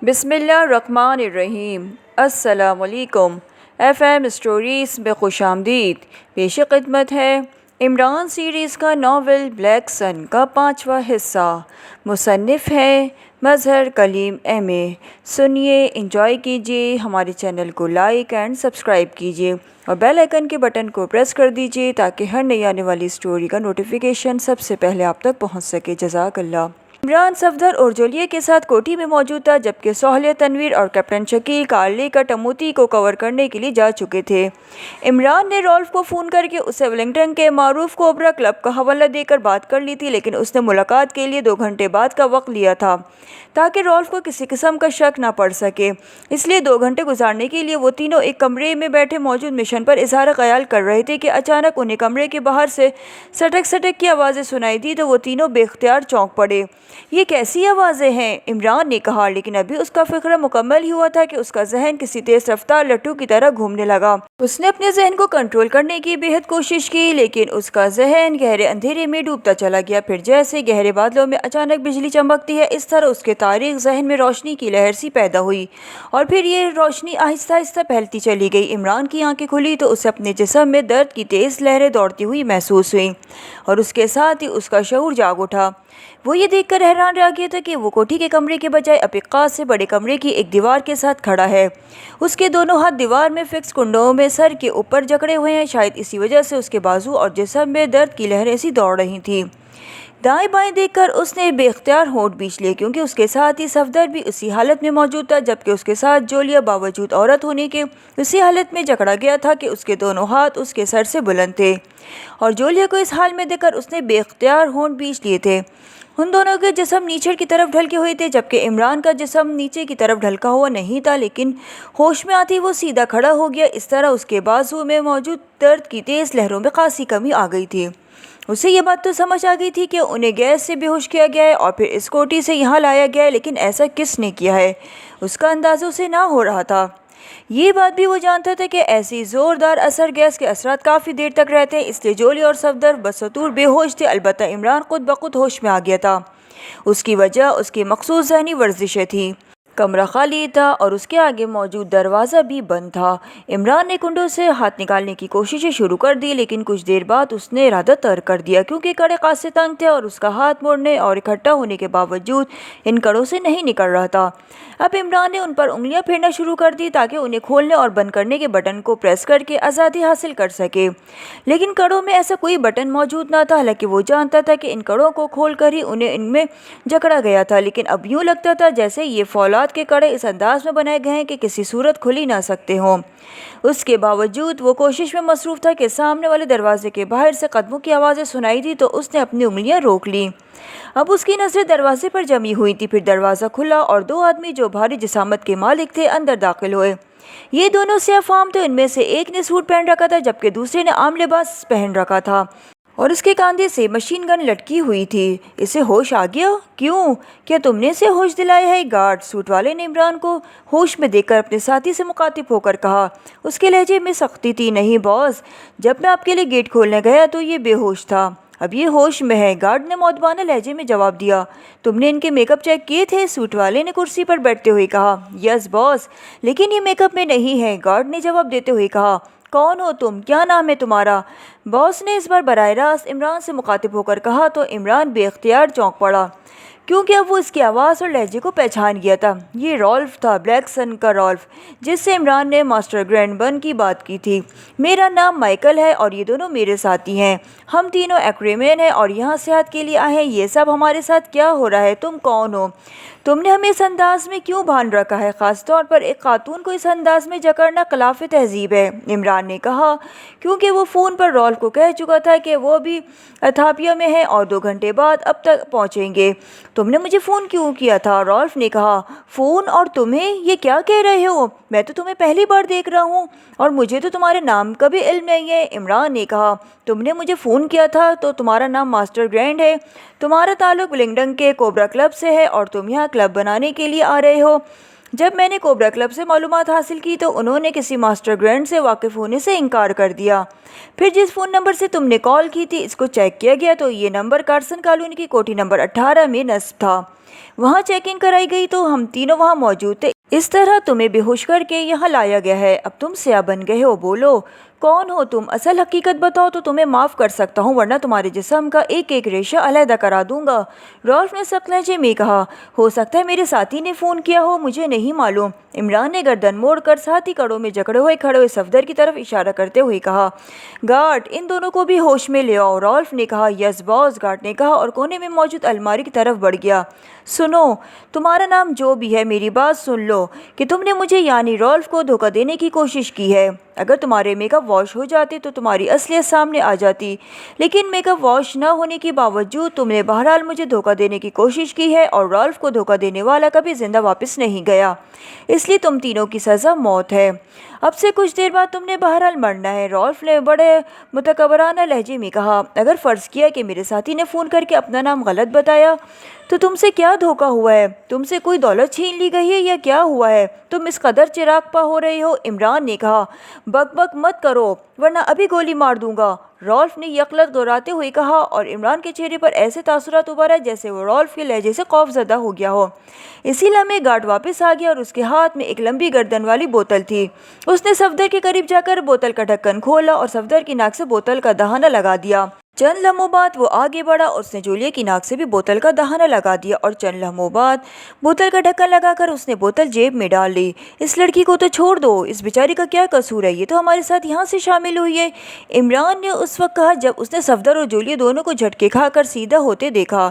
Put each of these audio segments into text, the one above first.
بسم اللہ الرحمن الرحیم۔ السلام علیکم۔ FM اسٹوریز میں خوش آمدید۔ پیش خدمت ہے عمران سیریز کا ناول بلیک سن کا 5واں حصہ۔ مصنف ہے مظہر کلیم MA۔ سنیے، انجوائے کیجیے۔ ہمارے چینل کو لائک اینڈ سبسکرائب کیجیے اور بیل آئیکن کے بٹن کو پریس کر دیجیے تاکہ ہر نئی آنے والی اسٹوری کا نوٹیفیکیشن سب سے پہلے آپ تک پہنچ سکے۔ جزاک اللہ۔ عمران صفدر اور جولیے کے ساتھ کوٹھی میں موجود تھا جبکہ سہیل، تنویر اور کیپٹن شکیل کار لے کر ٹموتی کو کور کرنے کے لیے جا چکے تھے۔ عمران نے رالف کو فون کر کے اسے ولنگٹن کے معروف کوبرا کلب کا حوالہ دے کر بات کر لی تھی، لیکن اس نے ملاقات کے لیے 2 گھنٹے بعد کا وقت لیا تھا تاکہ رالف کو کسی قسم کا شک نہ پڑ سکے۔ اس لیے 2 گھنٹے گزارنے کے لیے وہ تینوں ایک کمرے میں بیٹھے موجود مشن پر اظہار خیال کر رہے تھے کہ اچانک انہیں کمرے کے باہر سے سٹک سٹک کی آوازیں سنائی دی تو وہ تینوں بے اختیار چونک پڑے۔ یہ کیسی آوازیں ہیں؟ عمران نے کہا، لیکن ابھی اس کا فکر مکمل ہی ہوا تھا کہ اس کا ذہن کسی تیز رفتار لٹو کی طرح گھومنے لگا۔ اس نے اپنے ذہن کو کنٹرول کرنے کی بے حد کوشش کی، لیکن اس کا ذہن گہرے اندھیرے میں ڈوبتا چلا گیا۔ پھر جیسے گہرے بادلوں میں اچانک بجلی چمکتی ہے، اس طرح اس کے تاریک ذہن میں روشنی کی لہر سی پیدا ہوئی اور پھر یہ روشنی آہستہ آہستہ پھیلتی چلی گئی۔ عمران کی آنکھیں کھلی تو اسے اپنے جسم میں درد کی تیز لہریں دوڑتی ہوئی محسوس ہوئیں اور اس کے ساتھ ہی اس کا شعور جاگ اٹھا۔ وہ یہ دیکھ کر حیران رہ گیا تھا کہ وہ کوٹھی کے کمرے کے بجائے اپیقا سے بڑے کمرے کی ایک دیوار کے ساتھ کھڑا ہے۔ اس کے دونوں ہاتھ دیوار میں فکس کنڈوں میں سر کے اوپر جکڑے ہوئے ہیں، شاید اسی وجہ سے اس کے بازو اور جسم میں درد کی لہریں سی دوڑ رہی تھیں۔ دائیں بائیں دیکھ کر اس نے بے اختیار ہونٹ بیچ لیے، کیونکہ اس کے ساتھ ہی صفدر بھی اسی حالت میں موجود تھا، جبکہ اس کے ساتھ جولیا باوجود عورت ہونے کے اسی حالت میں جکڑا گیا تھا کہ اس کے دونوں ہاتھ اس کے سر سے بلند تھے، اور جولیا کو اس حال میں دیکھ کر اس نے بے اختیار ہونٹ بیچ لیے تھے۔ ان دونوں کے جسم نیچے کی طرف ڈھلکے ہوئے تھے، جبکہ عمران کا جسم نیچے کی طرف ڈھلکا ہوا نہیں تھا، لیکن ہوش میں آتی وہ سیدھا کھڑا ہو گیا۔ اس طرح اس کے بازو میں موجود درد کی تیز لہروں میں خاصی کمی آ گئی تھی۔ اسے یہ بات تو سمجھ آ گئی تھی کہ انہیں گیس سے بے ہوش کیا گیا ہے اور پھر اس کوٹھی سے یہاں لایا گیا ہے، لیکن ایسا کس نے کیا ہے اس کا اندازہ اسے نہ ہو رہا تھا۔ یہ بات بھی وہ جانتا تھا کہ ایسی زوردار اثر گیس کے اثرات کافی دیر تک رہتے ہیں، اس لیے جولی اور صفدر بستور بے ہوش تھے۔ البتہ عمران خود بخود ہوش میں آ گیا تھا۔ اس کی وجہ اس کی مخصوص ذہنی ورزشیں تھیں۔ کمرہ خالی تھا اور اس کے آگے موجود دروازہ بھی بند تھا۔ عمران نے کنڈوں سے ہاتھ نکالنے کی کوششیں شروع کر دی، لیکن کچھ دیر بعد اس نے ارادہ ترک کر دیا، کیونکہ کڑے خاصے تنگ تھے اور اس کا ہاتھ موڑنے اور اکٹھا ہونے کے باوجود ان کڑوں سے نہیں نکل رہا تھا۔ اب عمران نے ان پر انگلیاں پھیرنا شروع کر دی تاکہ انہیں کھولنے اور بند کرنے کے بٹن کو پریس کر کے آزادی حاصل کر سکے، لیکن کڑوں میں ایسا کوئی بٹن موجود نہ تھا۔ حالانکہ وہ جانتا تھا کہ ان کڑوں کو کھول کر ہی انہیں ان میں جکڑا گیا تھا، لیکن اب یوں لگتا تھا جیسے یہ فولاد کے کڑے اس انداز میں بنائے گئے ہیں کہ کسی صورت کھل ہی نہ سکتے ہوں۔ اس کے باوجود وہ کوشش میں مصروف تھا کہ سامنے والے دروازے کے باہر سے قدموں کی آوازیں سنائی دی تو اس نے اپنی انگلیاں روک لیں۔ اب اس کی نظریں دروازے پر جمی ہوئی تھی۔ پھر دروازہ کھلا اور 2 آدمی جو بھاری جسامت کے مالک تھے اندر داخل ہوئے۔ یہ دونوں سیاہ فام تھے۔ ان میں سے ایک نے سوٹ پہن رکھا تھا جبکہ دوسرے نے عام لباس پہن رکھا تھا اور اس کے کاندھے سے مشین گن لٹکی ہوئی تھی۔ اسے ہوش آ گیا؟ کیوں؟ کیا تم نے اسے ہوش دلایا ہے؟ گارڈ سوٹ والے نے عمران کو ہوش میں دیکھ کر اپنے ساتھی سے مخاطب ہو کر کہا۔ اس کے لہجے میں سختی تھی۔ نہیں باس، جب میں آپ کے لیے گیٹ کھولنے گیا تو یہ بے ہوش تھا، اب یہ ہوش میں ہے، گارڈ نے مؤدبانہ لہجے میں جواب دیا۔ تم نے ان کے میک اپ چیک کیے تھے؟ سوٹ والے نے کرسی پر بیٹھتے ہوئے کہا۔ یس باس، لیکن یہ میک اپ میں نہیں ہے، گارڈ نے جواب دیتے ہوئے کہا۔ کون ہو تم؟ کیا نام ہے تمہارا؟ باس نے اس بار براہ راست عمران سے مخاطب ہو کر کہا تو عمران بے اختیار چونک پڑا، کیونکہ اب وہ اس کی آواز اور لہجے کو پہچان گیا تھا۔ یہ رالف تھا، بلیک سن کا رالف، جس سے عمران نے ماسٹر گرینڈ بن کی بات کی تھی۔ میرا نام مائیکل ہے اور یہ دونوں میرے ساتھی ہیں۔ ہم تینوں ایکویرین ہیں اور یہاں سیاحت کے لیے آئے ہیں۔ یہ سب ہمارے ساتھ کیا ہو رہا ہے؟ تم کون ہو؟ تم نے ہمیں اس انداز میں کیوں باندھ رکھا ہے؟ خاص طور پر ایک خاتون کو اس انداز میں جکڑنا خلاف تہذیب ہے، عمران نے کہا، کیونکہ وہ فون پر رالف کو کہہ چکا تھا کہ وہ بھی ایتھوپیا میں ہیں اور 2 گھنٹے بعد اب تک پہنچیں گے۔ تم نے مجھے فون کیوں کیا تھا؟ رالف نے کہا۔ فون اور تمہیں؟ یہ کیا کہہ رہے ہو؟ میں تو تمہیں پہلی بار دیکھ رہا ہوں اور مجھے تو تمہارے نام کا بھی علم نہیں ہے، عمران نے کہا۔ تم نے مجھے فون کیا تھا تو تمہارا نام ماسٹر گرینڈ ہے، تمہارا تعلق ولنگٹن کے کوبرا کلب سے ہے اور تم یہاں کلب بنانے کے لیے آ رہے ہو جب میں نے کوبرا کلب سے معلومات حاصل کی تو انہوں نے کسی ماسٹر گرینڈ سے واقف ہونے سے انکار کر دیا۔ پھر جس فون نمبر سے تم نے کال کی تھی اس کو چیک کیا گیا تو یہ نمبر کارسن کالونی کی کوٹھی نمبر 18 میں نصب تھا۔ وہاں چیکنگ کرائی گئی تو ہم تینوں وہاں موجود تھے۔ اس طرح تمہیں بے ہوش کر کے یہاں لایا گیا ہے۔ اب تم سیاہ بن گئے ہو، بولو کون ہو تم؟ اصل حقیقت بتاؤ تو تمہیں معاف کر سکتا ہوں، ورنہ تمہارے جسم کا ایک ایک ریشہ علیحدہ کرا دوں گا، رالف نے سخت لہجے میں کہا۔ ہو سکتا ہے میرے ساتھی نے فون کیا ہو، مجھے نہیں معلوم، عمران نے گردن موڑ کر ساتھی کڑوں میں جکڑے ہوئے کھڑے ہوئے صفدر کی طرف اشارہ کرتے ہوئے کہا۔ گارڈ ان دونوں کو بھی ہوش میں لے آؤ، رالف نے کہا۔ یس باس، گارڈ نے کہا اور کونے میں موجود الماری کی طرف بڑھ گیا۔ سنو، تمہارا نام جو بھی ہے میری بات سن لو کہ تم نے مجھے یعنی رالف کو دھوکہ دینے کی کوشش کی ہے۔ اگر تمہارے میک اپ واش ہو جاتے تو تمہاری اصلیت سامنے آ جاتی، لیکن میک اپ واش نہ ہونے کے باوجود تم نے بہرحال مجھے دھوکہ دینے کی کوشش کی ہے، اور رالف کو دھوکہ دینے والا کبھی زندہ واپس نہیں گیا، اس لیے تم تینوں کی سزا موت ہے۔ اب سے کچھ دیر بعد تم نے بہرحال مرنا ہے، رالف نے بڑے متکبرانہ لہجے میں کہا۔ اگر فرض کیا کہ میرے ساتھی نے فون کر کے اپنا نام غلط بتایا تو تم سے کیا دھوکہ ہوا ہے؟ تم سے کوئی دولت چھین لی گئی ہے یا کیا ہوا ہے؟ تم اس قدر چراغ پا ہو رہے ہو، عمران نے کہا۔ بک بک مت کرو ورنہ ابھی گولی مار دوں گا، رالف نے یکلت دوہراتے ہوئے کہا، اور عمران کے چہرے پر ایسے تاثرات ابھرے جیسے وہ رالف کے لہجے سے خوف زدہ ہو گیا ہو۔ اسی لمحے گارڈ واپس آ گیا اور اس کے ہاتھ میں ایک لمبی گردن والی بوتل تھی۔ اس نے صفدر کے قریب جا کر بوتل کا ڈھکن کھولا اور صفدر کی ناک سے بوتل کا دہانہ لگا دیا۔ چند لمحوں بعد وہ آگے بڑھا اور اس نے جولیا کی ناک سے بھی بوتل کا دہانہ لگا دیا، اور چند لمحوں بعد بوتل کا ڈھکن لگا کر اس نے بوتل جیب میں ڈال لی۔ اس لڑکی کو تو چھوڑ دو، اس بیچاری کا کیا قصور ہے، یہ تو ہمارے ساتھ یہاں سے شامل ہوئی ہے، عمران نے اس وقت کہا جب اس نے صفدر اور جولیا دونوں کو جھٹکے کھا کر سیدھا ہوتے دیکھا۔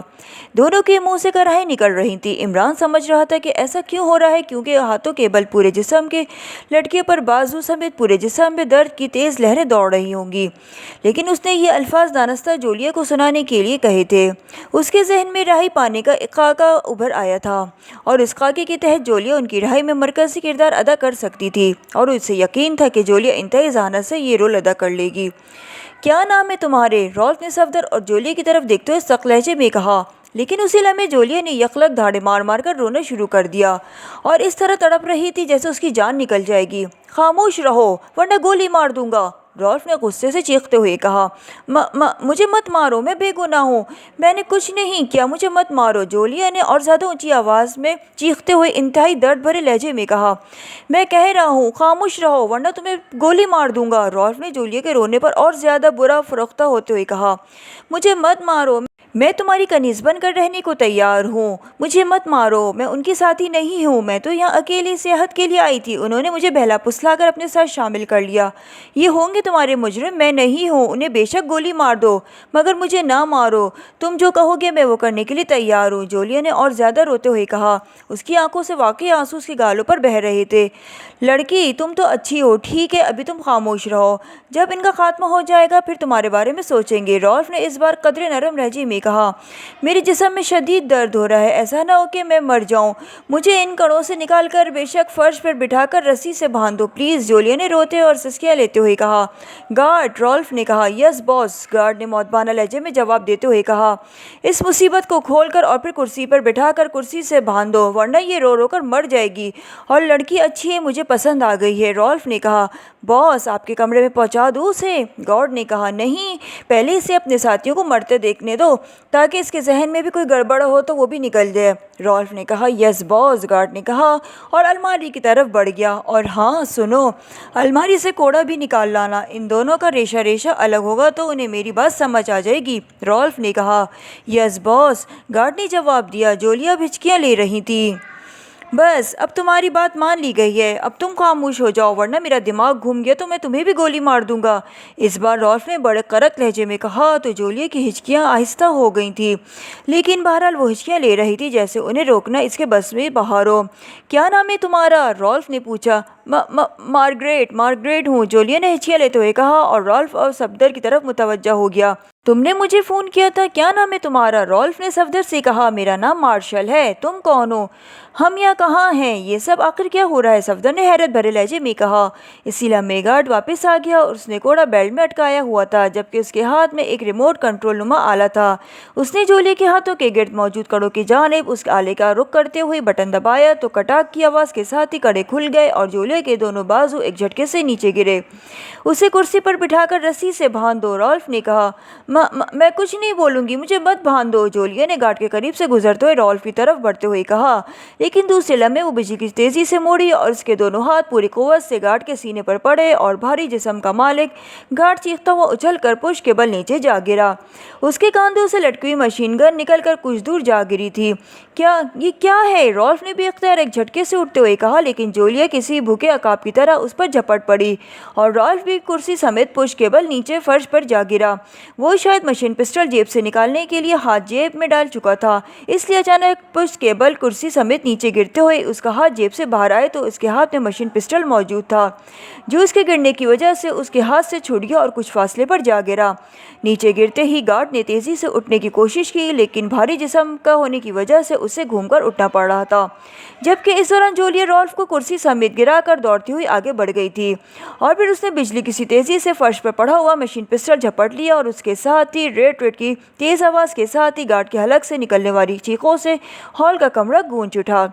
دونوں کے منہ سے کراہیں نکل رہی تھیں۔ عمران سمجھ رہا تھا کہ ایسا کیوں ہو رہا ہے، کیونکہ ہاتھوں کے بل پورے جسم کے لٹکے پر بازو سمیت پورے جسم میں درد کی تیز لہریں دوڑ رہی ہوں گی، لیکن اس نے یہ الفاظ دانستہ جولیا کو سنانے کے لیے کہے تھے۔ اس کے ذہن میں رہائی پانے کا ایک خاکہ ابھر آیا تھا، اور اس خاکے کے تحت جولیا ان کی رہائی میں مرکزی کردار ادا کر سکتی تھی، اور اسے یقین تھا کہ جولیا انتہائی ذہانت سے یہ رول ادا کر لے گی۔ کیا نام ہے تمہارے؟ رالف نے صفدر اور جولیا کی طرف دیکھتے ہوئے سخت لہجے میں کہا، لیکن اسی لمحے جولیا نے یکلک دھاڑے مار مار کر رونا شروع کر دیا، اور اس طرح تڑپ رہی تھی جیسے اس کی جان نکل جائے گی۔ خاموش رہو ورنہ گولی مار دوں گا، رالف نے غصے سے چیختے ہوئے کہا۔ مجھے مت مارو، میں بے گناہ ہوں، میں نے کچھ نہیں کیا، مجھے مت مارو، جولیا نے اور زیادہ اونچی آواز میں چیختے ہوئے انتہائی درد بھرے لہجے میں کہا۔ میں کہہ رہا ہوں خاموش رہو ورنہ تمہیں گولی مار دوں گا، رالف نے جولیا کے رونے پر اور زیادہ برا فروختہ ہوتے ہوئے کہا۔ مجھے مت مارو، میں تمہاری کنیز بن کر رہنے کو تیار ہوں، مجھے مت مارو، میں ان کی ساتھی نہیں ہوں، میں تو یہاں اکیلی سیاحت کے لیے آئی تھی، انہوں نے مجھے بہلا پھسلا کر اپنے ساتھ شامل کر لیا، یہ ہوں گے تمہارے مجرم، میں نہیں ہوں، انہیں بے شک گولی مار دو مگر مجھے نہ مارو، تم جو کہو گے میں وہ کرنے کے لیے تیار ہوں، جولیا نے اور زیادہ روتے ہوئے کہا۔ اس کی آنکھوں سے واقعی آنسو اس کے گالوں پر بہہ رہے تھے۔ لڑکی تم تو اچھی ہو، ٹھیک ہے ابھی تم خاموش رہو، جب ان کا خاتمہ ہو جائے گا پھر تمہارے بارے میں سوچیں گے، رالف نے اس بار قدرے نرم لہجے میں کہا۔ میرے جسم میں شدید درد ہو رہا ہے، ایسا نہ ہو کہ میں مر جاؤں، مجھے ان کڑوں سے نکال کر بے شک فرش پر بٹھا کر رسی سے باندھ دو پلیز، جولیا نے روتے اور سسکیاں لیتے ہوئے کہا۔ گارڈ، رالف نے کہا۔ یس باس، گارڈ نے مؤدبانہ لہجے میں جواب دیتے ہوئے کہا۔ اس مصیبت کو کھول کر اور پھر کرسی پر بٹھا کر کرسی سے باندھ دو ورنہ یہ رو رو کر مر جائے گی، اور لڑکی اچھی ہے، مجھے پسند آ گئی ہے، رالف نے کہا۔ باس آپ کے کمرے میں پہنچا دوں اسے؟ گارڈ نے کہا۔ نہیں، پہلے اسے اپنے ساتھیوں کو مرتے دیکھنے دو تاکہ اس کے ذہن میں بھی کوئی گڑبڑ ہو تو وہ بھی نکل جائے، رالف نے کہا۔ یس باس، گارڈ نے کہا اور الماری کی طرف بڑھ گیا۔ اور ہاں سنو، الماری سے کوڑا بھی نکال لانا، ان دونوں کا ریشہ ریشہ الگ ہوگا تو انہیں میری بات سمجھ آ جائے گی، رالف نے کہا۔ یس باس، گارڈ نے جواب دیا۔ جولیا اب ہچکیاں لے رہی تھی۔ بس اب تمہاری بات مان لی گئی ہے، اب تم خاموش ہو جاؤ ورنہ میرا دماغ گھوم گیا تو میں تمہیں بھی گولی مار دوں گا، اس بار رالف نے بڑے کڑک لہجے میں کہا تو جولیا کی ہچکیاں آہستہ ہو گئی تھیں، لیکن بہرحال وہ ہچکیاں لے رہی تھی جیسے انہیں روکنا اس کے بس میں باہر ہو۔ کیا نام ہے تمہارا؟ رالف نے پوچھا۔ मार्गरेट हूँ, जोलिया ने हिचकियाँ लेते हुए कहा और रॉल्फ और सफदर की तरफ मुतवज्जा हो गया। तुमने मुझे फ़ोन किया था, क्या नाम है तुम्हारा? रॉल्फ ने सफदर से कहा। मेरा नाम मार्शल है, तुम कौन हो? हम यहाँ कहाँ हैं? ये सब आखिर क्या हो रहा है? सफदर ने हैरत भरे लहजे में कहा। इसी लम्हे गार्ड वापस आ गया और उसने कोड़ा बेल्ट में अटकाया हुआ था, जबकि उसके हाथ में एक रिमोट कंट्रोल नुमा आला था। उसने जोलिया के हाथों के गिर्द मौजूद कड़ों की जानिब उस आले का रुख करते हुए बटन दबाया तो कटाक की आवाज़ के साथ ही कड़े खुल गए और जोलिया के दोनों बाजू एक झटके से नीचे गिरे। उसे कुर्सी पर बिठाकर रस्सी से बांध दो, रॉल्फ ने कहा। मैं कुछ नहीं बोलूंगी, मुझे मत बांध दो, जोलिया ने गार्ड के करीब से गुजरते हुए रॉल्फ की तरफ बढ़ते हुए कहा। लेकिन दूसरे लम्हे वो बिजली की तेजी से मुड़ी और उसके दोनों हाथ पूरी कुव्वत से गार्ड के सीने पर पड़े और भारी जिस्म का मालिक गार्ड चीखता हुआ उछल कर पुश के बल नीचे जा गिरा। उसके कांधों से लटकी हुई मशीन गन निकल कर कुछ दूर जा गिरी थी। ये क्या है? रॉल्फ ने बेख्तियार एक झटके से उठते हुए कहा, लेकिन जोलिया किसी भूखे अकाब की तरह उस पर झपट पड़ी और रॉल्फ भी कुर्सी समेत पुश के बल नीचे फर्श पर जा गिरा। वो शायद मशीन पिस्टल जेब से निकालने के लिए हाथ जेब में डाल चुका था, इसलिए अचानक पुश के बल कुर्सी समेत नीचे गिरते हुए उसका हाथ जेब से बाहर आए तो उसके हाथ में मशीन पिस्टल मौजूद था, जो उसके गिरने की वजह से उसके हाथ से छूट गया और कुछ फासले पर जा गिरा। नीचे गिरते ही गार्ड ने तेजी से उठने की कोशिश की, लेकिन भारी जिस्म का होने की वजह से उसे घूमकर उठना पड़ रहा था, जबकि इस दौरान जोलिया रॉल्फ को कुर्सी समेत गिराकर दौड़ती हुई आगे बढ़ गई थी। और फिर उसने बिजली किसी तेजी से फर्श पर पड़ा हुआ मशीन पिस्टल झपट लिया और उसके साथ ही रेट रेट की तेज आवाज़ के साथ ही गार्ड के हलक से निकलने वाली चीखों से हॉल का कमरा गूंज उठा।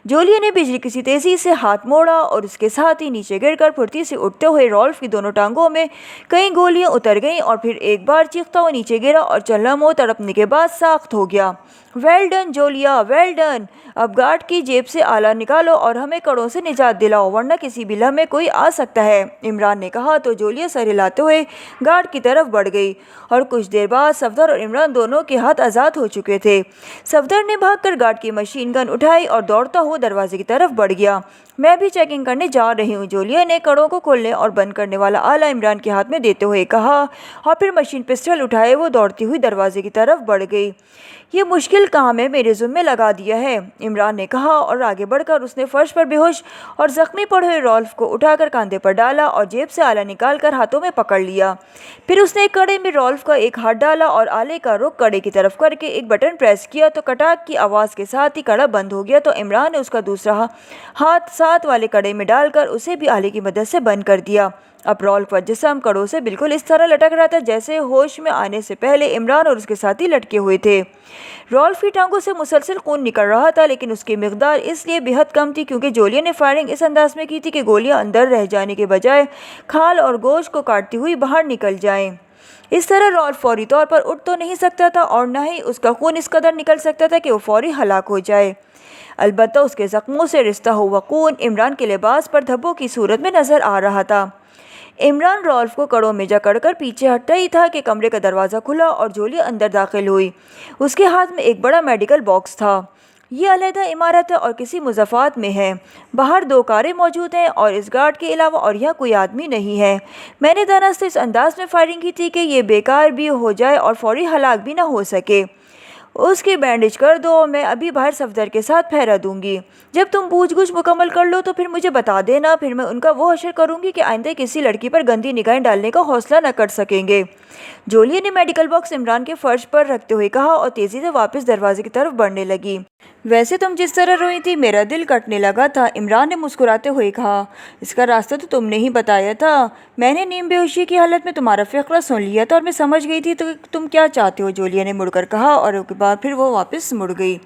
जोलिया ने बिजली किसी तेजी से हाथ मोड़ा और उसके साथ ही नीचे गिरकर फुर्ती से उठते हुए रॉल्फ की दोनों टांगों में कई गोलियां उतर गईं और फिर एक बार चीखता हुआ नीचे गिरा और चल्ला मुँह तड़पने के बाद साख्त हो गया। Well done Julia, well done. अब गार्ड की जेब से आला निकालो और हमें कड़ों से निजात दिलाओ, वरना किसी भी लम्हे कोई आ सकता है, इमरान ने कहा। तो जोलिया सर हिलाते हुए गार्ड की तरफ बढ़ गई और कुछ देर बाद सफदर और इमरान दोनों के हाथ आज़ाद हो चुके थे। सफदर ने भागकर गार्ड की मशीन गन उठाई और दौड़ता हुआ दरवाजे की तरफ बढ़ गया। मैं भी चेकिंग करने जा रही हूँ, जोलिया ने कड़ों को खोलने और बंद करने वाला आला इमरान के हाथ में देते हुए कहा और फिर मशीन पिस्टल उठाए वो दौड़ती हुई दरवाजे की तरफ बढ़ गई। ये मुश्किल काम है, मेरे ज़िम्मे लगा दिया है, इमरान ने कहा और आगे बढ़कर उसने फर्श पर बेहोश और ज़ख्मी पड़े हुए रॉल्फ को उठाकर कंधे पर डाला और जेब से आला निकालकर हाथों में पकड़ लिया। फिर उसने एक कड़े में रॉल्फ का एक हाथ डाला और आले का रुख कड़े की तरफ करके एक बटन प्रेस किया तो कटाक की आवाज़ के साथ ही कड़ा बंद हो गया। तो इमरान ने उसका दूसरा हाथ साथ वाले कड़े में डालकर उसे भी आले की मदद से बंद कर दिया। अब रॉल्फ का जिस्म कड़ों से बिल्कुल इस तरह लटक रहा था जैसे होश में आने से पहले इमरान और उसके साथी लटके हुए थे। रॉल्फ की टांगों से मुसलसल खून निकल रहा था, लेकिन उसकी मिकदार इसलिए बेहद कम थी क्योंकि जोलिया ने फायरिंग इस अंदाज में की थी कि गोलियां अंदर रह जाने के बजाय खाल और गोश्त को काटती हुई बाहर निकल जाएं। इस तरह रॉल्फ फौरी तौर पर उठ तो नहीं सकता था और न ही उसका खून इस कदर निकल सकता था कि वो फौरी हलाक हो जाए। अलबत्ता उसके जख्मों से रिश्ता हुआ खून इमरान के लिबास पर धब्बों की सूरत में नजर आ रहा था। इमरान रॉल्फ को कड़ों में जकड़कर पीछे हटता ही था कि कमरे का दरवाज़ा खुला और जोलिया अंदर दाखिल हुई। उसके हाथ में एक बड़ा मेडिकल बॉक्स था। ये अलहदा इमारत है और किसी मुज़फ़्फ़ात में है। बाहर 2 कारें मौजूद हैं और इस गार्ड के अलावा और यहाँ कोई आदमी नहीं है। मैंने दानस्त इस अंदाज में फायरिंग की थी कि ये बेकार भी हो जाए और फौरी हलाक भी ना हो सके। उसकी बैंडेज कर दो, मैं अभी बाहर सफदर के साथ पहरा दूंगी। जब तुम पूछ-गुछ मुकम्मल कर लो तो फिर मुझे बता देना, फिर मैं उनका वो हशर करूंगी कि आइंदा किसी लड़की पर गंदी निगाहें डालने का हौसला न कर सकेंगे। जोलिया ने मेडिकल बॉक्स इमरान के फर्श पर रखते हुए कहा और तेज़ी से वापस दरवाजे की तरफ बढ़ने लगी। वैसे तुम जिस तरह रोई थी मेरा दिल कटने लगा था, इमरान ने मुस्कुराते हुए कहा। इसका रास्ता तो तुमने ही बताया था। मैंने नीम बेहोशी की हालत में तुम्हारा फ़िक्रा सुन लिया था और मैं समझ गई थी तो तुम क्या चाहते हो, जोलिया ने मुड़कर कहा और उसके बाद फिर वो वापस मुड़ गई।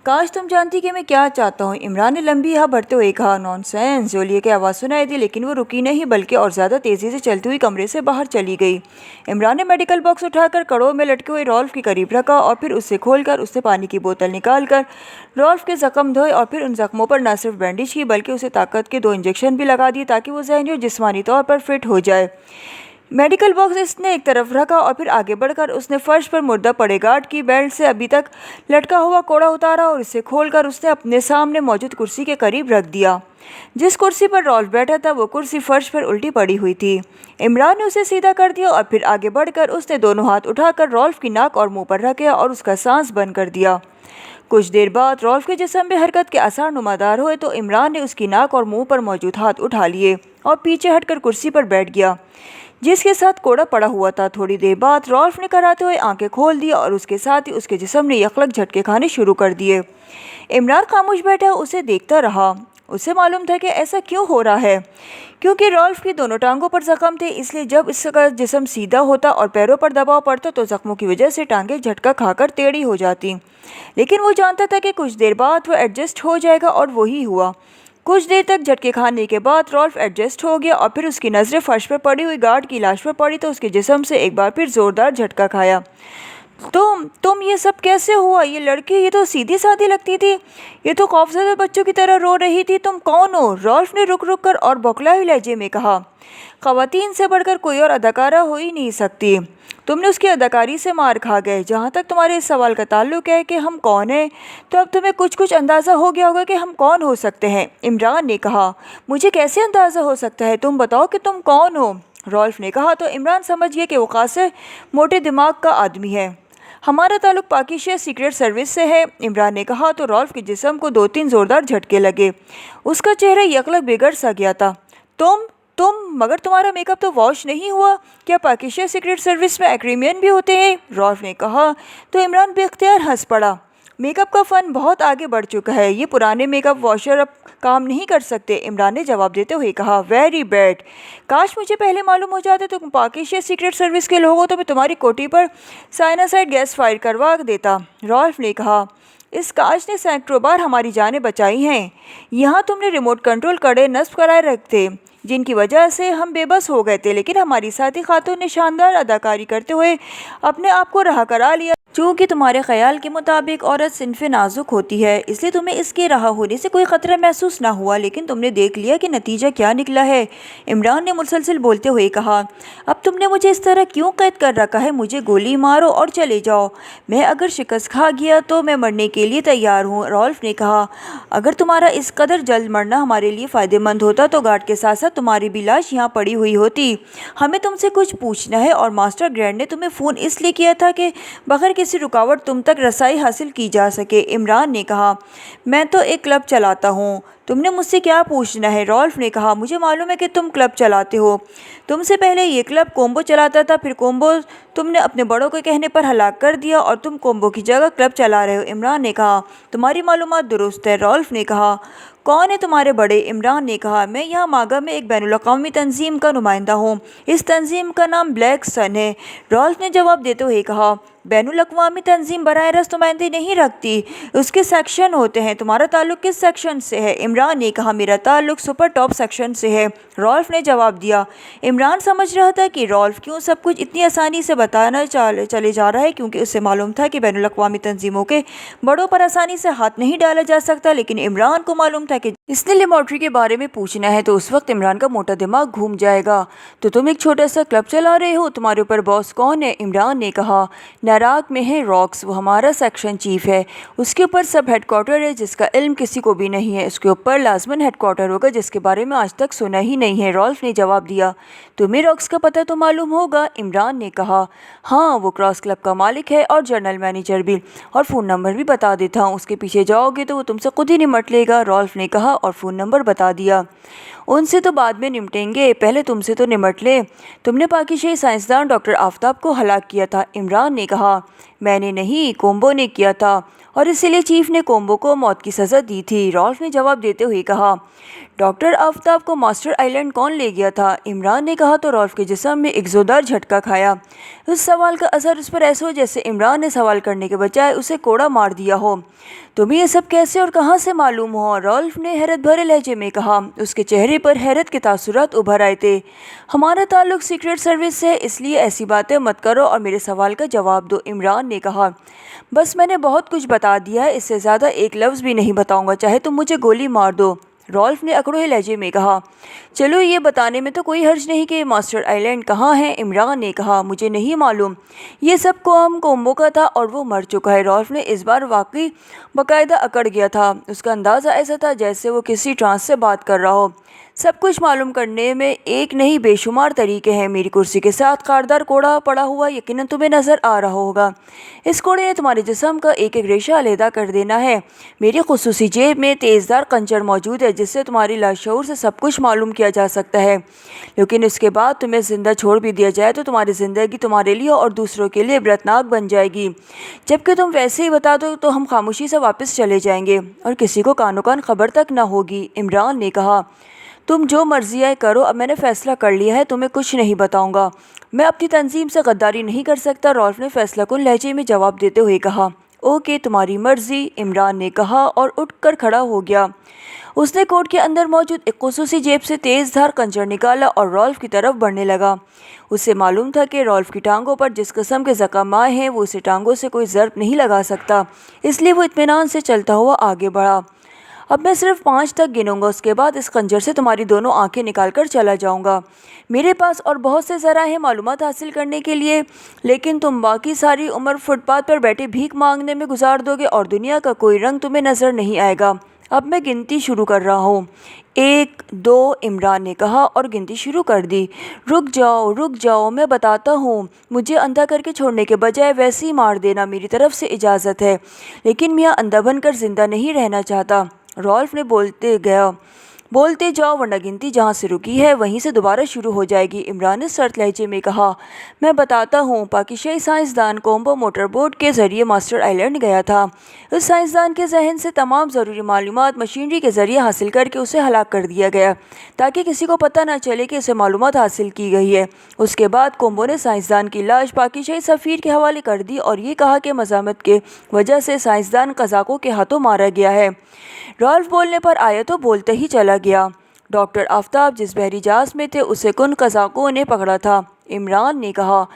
काश तुम जानती कि मैं क्या चाहता हूँ, इमरान ने लंबी हाँ भरते हुए कहा। नॉनसेंस, जोलिया की आवाज़ सुनाई दी, लेकिन वो रुकी नहीं बल्कि और ज़्यादा तेज़ी से चलती हुई कमरे से बाहर चली गई। इमरान ने मेडिकल बॉक्स उठाकर कड़ों में लटके हुए रॉल्फ के करीब रखा और फिर उससे खोलकर उससे पानी की बोतल निकालकर रॉल्फ के ज़ख्म धोए और फिर उन ज़ख्मों पर न सिर्फ बैंडेज की बल्कि उसे ताकत के 2 इंजेक्शन भी लगा दिए ताकि वो ज़हनी और जिस्मानी तौर पर फिट हो जाए। मेडिकल बॉक्स इसने एक तरफ रखा और फिर आगे बढ़कर उसने फर्श पर मुर्दा पड़े गार्ड की बेल्ट से अभी तक लटका हुआ कोड़ा उतारा और इसे खोलकर उसने अपने सामने मौजूद कुर्सी के करीब रख दिया। जिस कुर्सी पर रॉल्फ बैठा था वो कुर्सी फर्श पर उल्टी पड़ी हुई थी। इमरान ने उसे सीधा कर दिया और फिर आगे बढ़कर उसने दोनों हाथ उठाकर रॉल्फ की नाक और मुंह पर रखे और उसका सांस बंद कर दिया। کچھ دیر بعد رولف کے جسم میں حرکت کے آثار نمودار ہوئے تو عمران نے اس کی ناک اور منہ پر موجود ہاتھ اٹھا لیے اور پیچھے ہٹ کر کرسی پر بیٹھ گیا جس کے ساتھ کوڑا پڑا ہوا تھا۔ تھوڑی دیر بعد رولف نے کراتے ہوئے آنکھیں کھول دی اور اس کے ساتھ ہی اس کے جسم نے یکلک جھٹکے کھانے شروع کر دیے۔ عمران خاموش بیٹھا اسے دیکھتا رہا۔ اسے معلوم تھا کہ ایسا کیوں ہو رہا ہے، کیونکہ رولف کی دونوں ٹانگوں پر زخم تھے، اس لیے جب اس کا جسم سیدھا ہوتا اور پیروں پر دباؤ پڑتا تو زخموں کی وجہ سے ٹانگیں جھٹکا کھا کر ٹیڑھی ہو جاتی، لیکن وہ جانتا تھا کہ کچھ دیر بعد وہ ایڈجسٹ ہو جائے گا، اور وہی ہوا۔ کچھ دیر تک جھٹکے کھانے کے بعد رولف ایڈجسٹ ہو گیا اور پھر اس کی نظریں فرش پر پڑی ہوئی گارڈ کی لاش پر پڑی تو اس کے جسم سے ایک بار پھر زوردار جھٹکا کھایا۔ تم یہ سب کیسے ہوا؟ یہ لڑکی یہ تو سیدھی سادھی لگتی تھی، یہ تو خوفزدہ بچوں کی طرح رو رہی تھی، تم کون ہو؟ رولف نے رک کر اور بوکھلائے لہجے میں کہا۔ خواتین سے بڑھ کر کوئی اور اداکارہ ہو ہی نہیں سکتی، تم نے اس کی اداکاری سے مار کھا گئے۔ جہاں تک تمہارے اس سوال کا تعلق ہے کہ ہم کون ہیں، تو اب تمہیں کچھ اندازہ ہو گیا ہوگا کہ ہم کون ہو سکتے ہیں، عمران نے کہا۔ مجھے کیسے اندازہ ہو سکتا ہے؟ تم بتاؤ کہ تم کون ہو، رولف نے کہا۔ تو عمران سمجھ گیا کہ وہ خاصے موٹے دماغ کا آدمی ہے۔ ہمارا تعلق پاکستان سیکرٹ سروس سے ہے، عمران نے کہا تو رولف کے جسم کو 2-3 زوردار جھٹکے لگے۔ اس کا چہرہ یکلک بگڑ سا گیا تھا۔ تم مگر تمہارا میک اپ تو واش نہیں ہوا، کیا پاکستان سیکرٹ سروس میں ایکریمین بھی ہوتے ہیں؟ رولف نے کہا تو عمران بے اختیار ہنس پڑا۔ میک اپ کا فن بہت آگے بڑھ چکا ہے، یہ پرانے میک اپ واشر اب کام نہیں کر سکتے، عمران نے جواب دیتے ہوئے کہا۔ ویری بیڈ، کاش مجھے پہلے معلوم ہو جاتا تم پاکستان سیکرٹ سروس کے لوگ ہو تو میں تمہاری کوٹھی پر سائناسائڈ گیس فائر کروا دیتا، رولف نے کہا۔ اس کاش نے سینکڑوں بار ہماری جانیں بچائی ہیں۔ یہاں تم نے ریموٹ کنٹرول کڑے نصب کرائے رکھتے جن کی وجہ سے ہم بے بس ہو گئے تھے، لیکن ہماری ساتھی خاتون نے شاندار اداکاری کرتے ہوئے اپنے آپ کو رہا کرا لیا۔ چونکہ تمہارے خیال کے مطابق عورت صنف نازک ہوتی ہے، اس لیے تمہیں اس کے رہا ہونے سے کوئی خطرہ محسوس نہ ہوا، لیکن تم نے دیکھ لیا کہ نتیجہ کیا نکلا ہے، عمران نے مسلسل بولتے ہوئے کہا۔ اب تم نے مجھے اس طرح کیوں قید کر رکھا ہے؟ مجھے گولی مارو اور چلے جاؤ، میں اگر شکست کھا گیا تو میں مرنے کے لیے تیار ہوں، رولف نے کہا۔ اگر تمہارا اس قدر جلد مرنا ہمارے لیے فائدہ مند ہوتا تو گارڈ کے ساتھ ساتھ تمہاری بھی لاش یہاں پڑی ہوئی ہوتی۔ ہمیں تم سے کچھ پوچھنا ہے، اور ماسٹر گرینڈ نے تمہیں فون اس لیے کیا تھا کہ بغیر کسی رکاوٹ تم تک رسائی حاصل کی جا سکے، عمران نے کہا۔ میں تو ایک کلب چلاتا ہوں، تم نے مجھ سے کیا پوچھنا ہے؟ رولف نے کہا۔ مجھے معلوم ہے کہ تم کلب چلاتے ہو، تم سے پہلے یہ کلب کومبو چلاتا تھا، پھر کومبو تم نے اپنے بڑوں کے کہنے پر ہلاک کر دیا اور تم کومبو کی جگہ کلب چلا رہے ہو، عمران نے کہا۔ تمہاری معلومات درست ہے، رولف نے کہا۔ کون ہے تمہارے بڑے؟ عمران نے کہا۔ میں یہاں ماگا میں ایک بین الاقوامی تنظیم کا نمائندہ ہوں، اس تنظیم کا نام بلیک سن ہے، رولف نے جواب دیتے ہوئے کہا۔ بین الاقوامی تنظیم براہ راست نمائندے نہیں رکھتی، اس کے سیکشن ہوتے ہیں، تمہارا تعلق کس سیکشن سے ہے؟ عمران نے کہا۔ میرا تعلق سپر ٹاپ سیکشن سے ہے، رولف نے جواب دیا۔ عمران سمجھ رہا تھا کہ رولف کیوں سب کچھ اتنی آسانی سے بتانا چلے جا رہا ہے، کیونکہ اسے معلوم تھا کہ بین الاقوامی تنظیموں کے بڑوں پر آسانی سے ہاتھ نہیں ڈالا جا سکتا، لیکن عمران کو معلوم تھا کہ اس نے لیبارٹری کے بارے میں پوچھنا ہے تو اس وقت عمران کا موٹا دماغ گھوم جائے گا۔ تو تم ایک چھوٹا سا کلب چلا رہے ہو، تمہارے اوپر باس کون ہے؟ عمران نے کہا۔ ناراک میں ہے راکس، وہ ہمارا سیکشن چیف ہے، اس کے اوپر سب ہیڈ کوارٹر ہے جس کا علم کسی کو بھی نہیں ہے، اس کے اوپر لازماً ہیڈ کوارٹر ہوگا جس کے بارے میں آج تک سنا ہی نہیں ہے، رولف نے جواب دیا۔ تمہیں راکس کا پتہ تو معلوم ہوگا، عمران نے کہا۔ ہاں، وہ کراس کلب کا مالک ہے اور جنرل مینیجر بھی، اور فون نمبر بھی بتا دیتا ہوں، اس کے پیچھے جاؤ گے تو وہ تم سے خود ہی نمٹ لے گا، رولف نے کہا، اور فون نمبر بتا دیا۔ ان سے تو بعد میں نمٹیں گے، پہلے تم سے تو نمٹ لیں۔ تم نے پاکستانی سائنسدان ڈاکٹر آفتاب کو ہلاک کیا تھا، عمران نے کہا۔ میں نے نہیں، کومبو نے کیا تھا، اور اسی لیے چیف نے کومبو کو موت کی سزا دی تھی، رولف نے جواب دیتے ہوئے کہا۔ ڈاکٹر آفتاب کو ماسٹر آئلینڈ کون لے گیا تھا؟ عمران نے کہا تو رولف کے جسم میں ایک زوردار جھٹکا کھایا۔ اس سوال کا اثر اس پر ایسا ہو جیسے عمران نے سوال کرنے کے بجائے اسے کوڑا مار دیا ہو۔ تمہیں یہ سب کیسے اور کہاں سے معلوم ہو؟ رولف نے حیرت بھرے لہجے میں کہا۔ اس کے چہرے پر حیرت کے تاثرات ابھر آئے تھے۔ ہمارا تعلق سیکرٹ سروس سے ہے، اس لیے ایسی باتیں مت کرو اور میرے سوال کا جواب دو، عمران نے کہا۔ بس میں نے بہت کچھ بتا دیا ہے، اس سے زیادہ ایک لفظ بھی نہیں بتاؤں گا، چاہے تم مجھے گولی مار دو، رولف نے اکڑے لہجے میں کہا۔ چلو، یہ بتانے میں تو کوئی حرج نہیں کہ ماسٹر آئلینڈ کہاں ہے، عمران نے کہا۔ مجھے نہیں معلوم، یہ سب کومبو کا تھا اور وہ مر چکا ہے، رولف نے اس بار واقعی باقاعدہ اکڑ گیا تھا۔ اس کا انداز ایسا تھا جیسے وہ کسی ٹرانس سے بات کر رہا ہو۔ सब कुछ मालूम करने में एक नहीं बेशुमार तरीके हैं। मेरी कुर्सी के साथ खारदार कोड़ा पड़ा हुआ यकीनन तुम्हें नज़र आ रहा होगा। इस कोड़े ने तुम्हारे जिस्म का एक एक रेशा अलहदा कर देना है। मेरी खुसूसी जेब में तेज़दार कंचर मौजूद है जिससे तुम्हारी लाशऊर से सब कुछ मालूम किया जा सकता है। लेकिन इसके बाद तुम्हें ज़िंदा छोड़ भी दिया जाए तो तुम्हारी ज़िंदगी तुम्हारे लिए और दूसरों के लिए इबरतनाक बन जाएगी। जबकि तुम वैसे ही बता दो तो हम खामोशी से वापस चले जाएंगे और किसी को कानो कान खबर तक न होगी। इमरान ने कहा, तुम जो मर्जी आए करो, अब मैंने फ़ैसला कर लिया है, तुम्हें कुछ नहीं बताऊंगा। मैं अपनी तंजीम से गद्दारी नहीं कर सकता, रॉल्फ ने फैसला कुन लहजे में जवाब देते हुए कहा। ओके, तुम्हारी मर्जी, इमरान ने कहा और उठकर खड़ा हो गया। उसने कोट के अंदर मौजूद एक खुसूसी जेब से तेज़ धार कंचर निकाला और रॉल्फ की तरफ बढ़ने लगा। उसे मालूम था कि रॉल्फ की टांगों पर जिस किस्म के ज़ख्म आए हैं वो उसे टांगों से कोई ज़र्ब नहीं लगा सकता, इसलिए वो इत्मीनान से चलता हुआ आगे बढ़ा। अब मैं सिर्फ 5 तक गिनूंगा, उसके बाद इस खंजर से तुम्हारी दोनों आंखें निकाल कर चला जाऊंगा। मेरे पास और बहुत से ज़रा हैं मालूमात हासिल करने के लिए, लेकिन तुम बाकी सारी उम्र फुटपाथ पर बैठे भीख मांगने में गुजार दोगे और दुनिया का कोई रंग तुम्हें नज़र नहीं आएगा। अब मैं गिनती शुरू कर रहा हूँ। 1, 2, इमरान ने कहा और गिनती शुरू कर दी। रुक जाओ, मैं बताता हूँ। मुझे अंधा करके छोड़ने के बजाय वैसे ही मार देना, मेरी तरफ से इजाज़त है। लेकिन मैं अंधा बनकर ज़िंदा नहीं रहना चाहता, रॉल्फ ने बोलते जाओ वरना गिनती जहाँ से रुकी है वहीं से दोबारा शुरू हो जाएगी। इमरान ने सर्द लहजे में कहा, मैं बताता हूँ। पाकिस्तानी साइंसदान कोलंबो मोटर बोट के ज़रिए मास्टर आइलैंड गया था। उस साइंसदान के जहन से तमाम ज़रूरी मालूमात मशीनरी के ज़रिए हासिल करके उसे हलाक कर दिया गया ताकि किसी को पता न चले कि उसे मालूमात हासिल की गई है। उसके बाद कोलंबो ने साइंसदान की लाश पाकिस्तानी सफ़ीर के हवाले कर दी और ये कहा कि मज़ामत के वजह से साइंसदान कज़ाकों के हाथों मारा गया है। रॉल्फ बोलने पर आया तो बोलते ही चला गया। डॉक्टर आफ्ताब जिस बहरी जहाज़ में थे उसे कुन कज़ाकों ने पकड़ा था। इमरान ने कहा,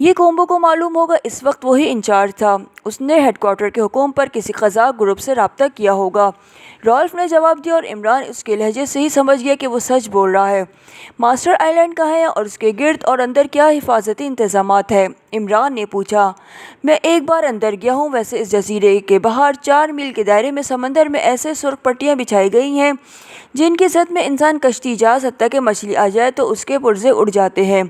ये कोलंबो को मालूम होगा, इस वक्त वही इंचार्ज था। उसने हेडक्वार्टर के हुक्म पर किसी कज़ाक ग्रुप से रब्ता किया होगा। रॉल्फ ने जवाब दिया और इमरान उसके लहजे से ही समझ गया कि वो सच बोल रहा है। मास्टर आइलैंड कहाँ है और उसके गिर्द और अंदर क्या हिफाजती इंतज़ामात है? इमरान ने पूछा। मैं एक बार अंदर गया हूँ। वैसे इस जजीरे के बाहर 4 मील के दायरे में समंदर में ऐसे सुर्ख पट्टियाँ बिछाई गई हैं जिनकी जद में इंसान कश्ती जा सकता कि मछली आ जाए तो उसके पुर्जे उड़ जाते हैं।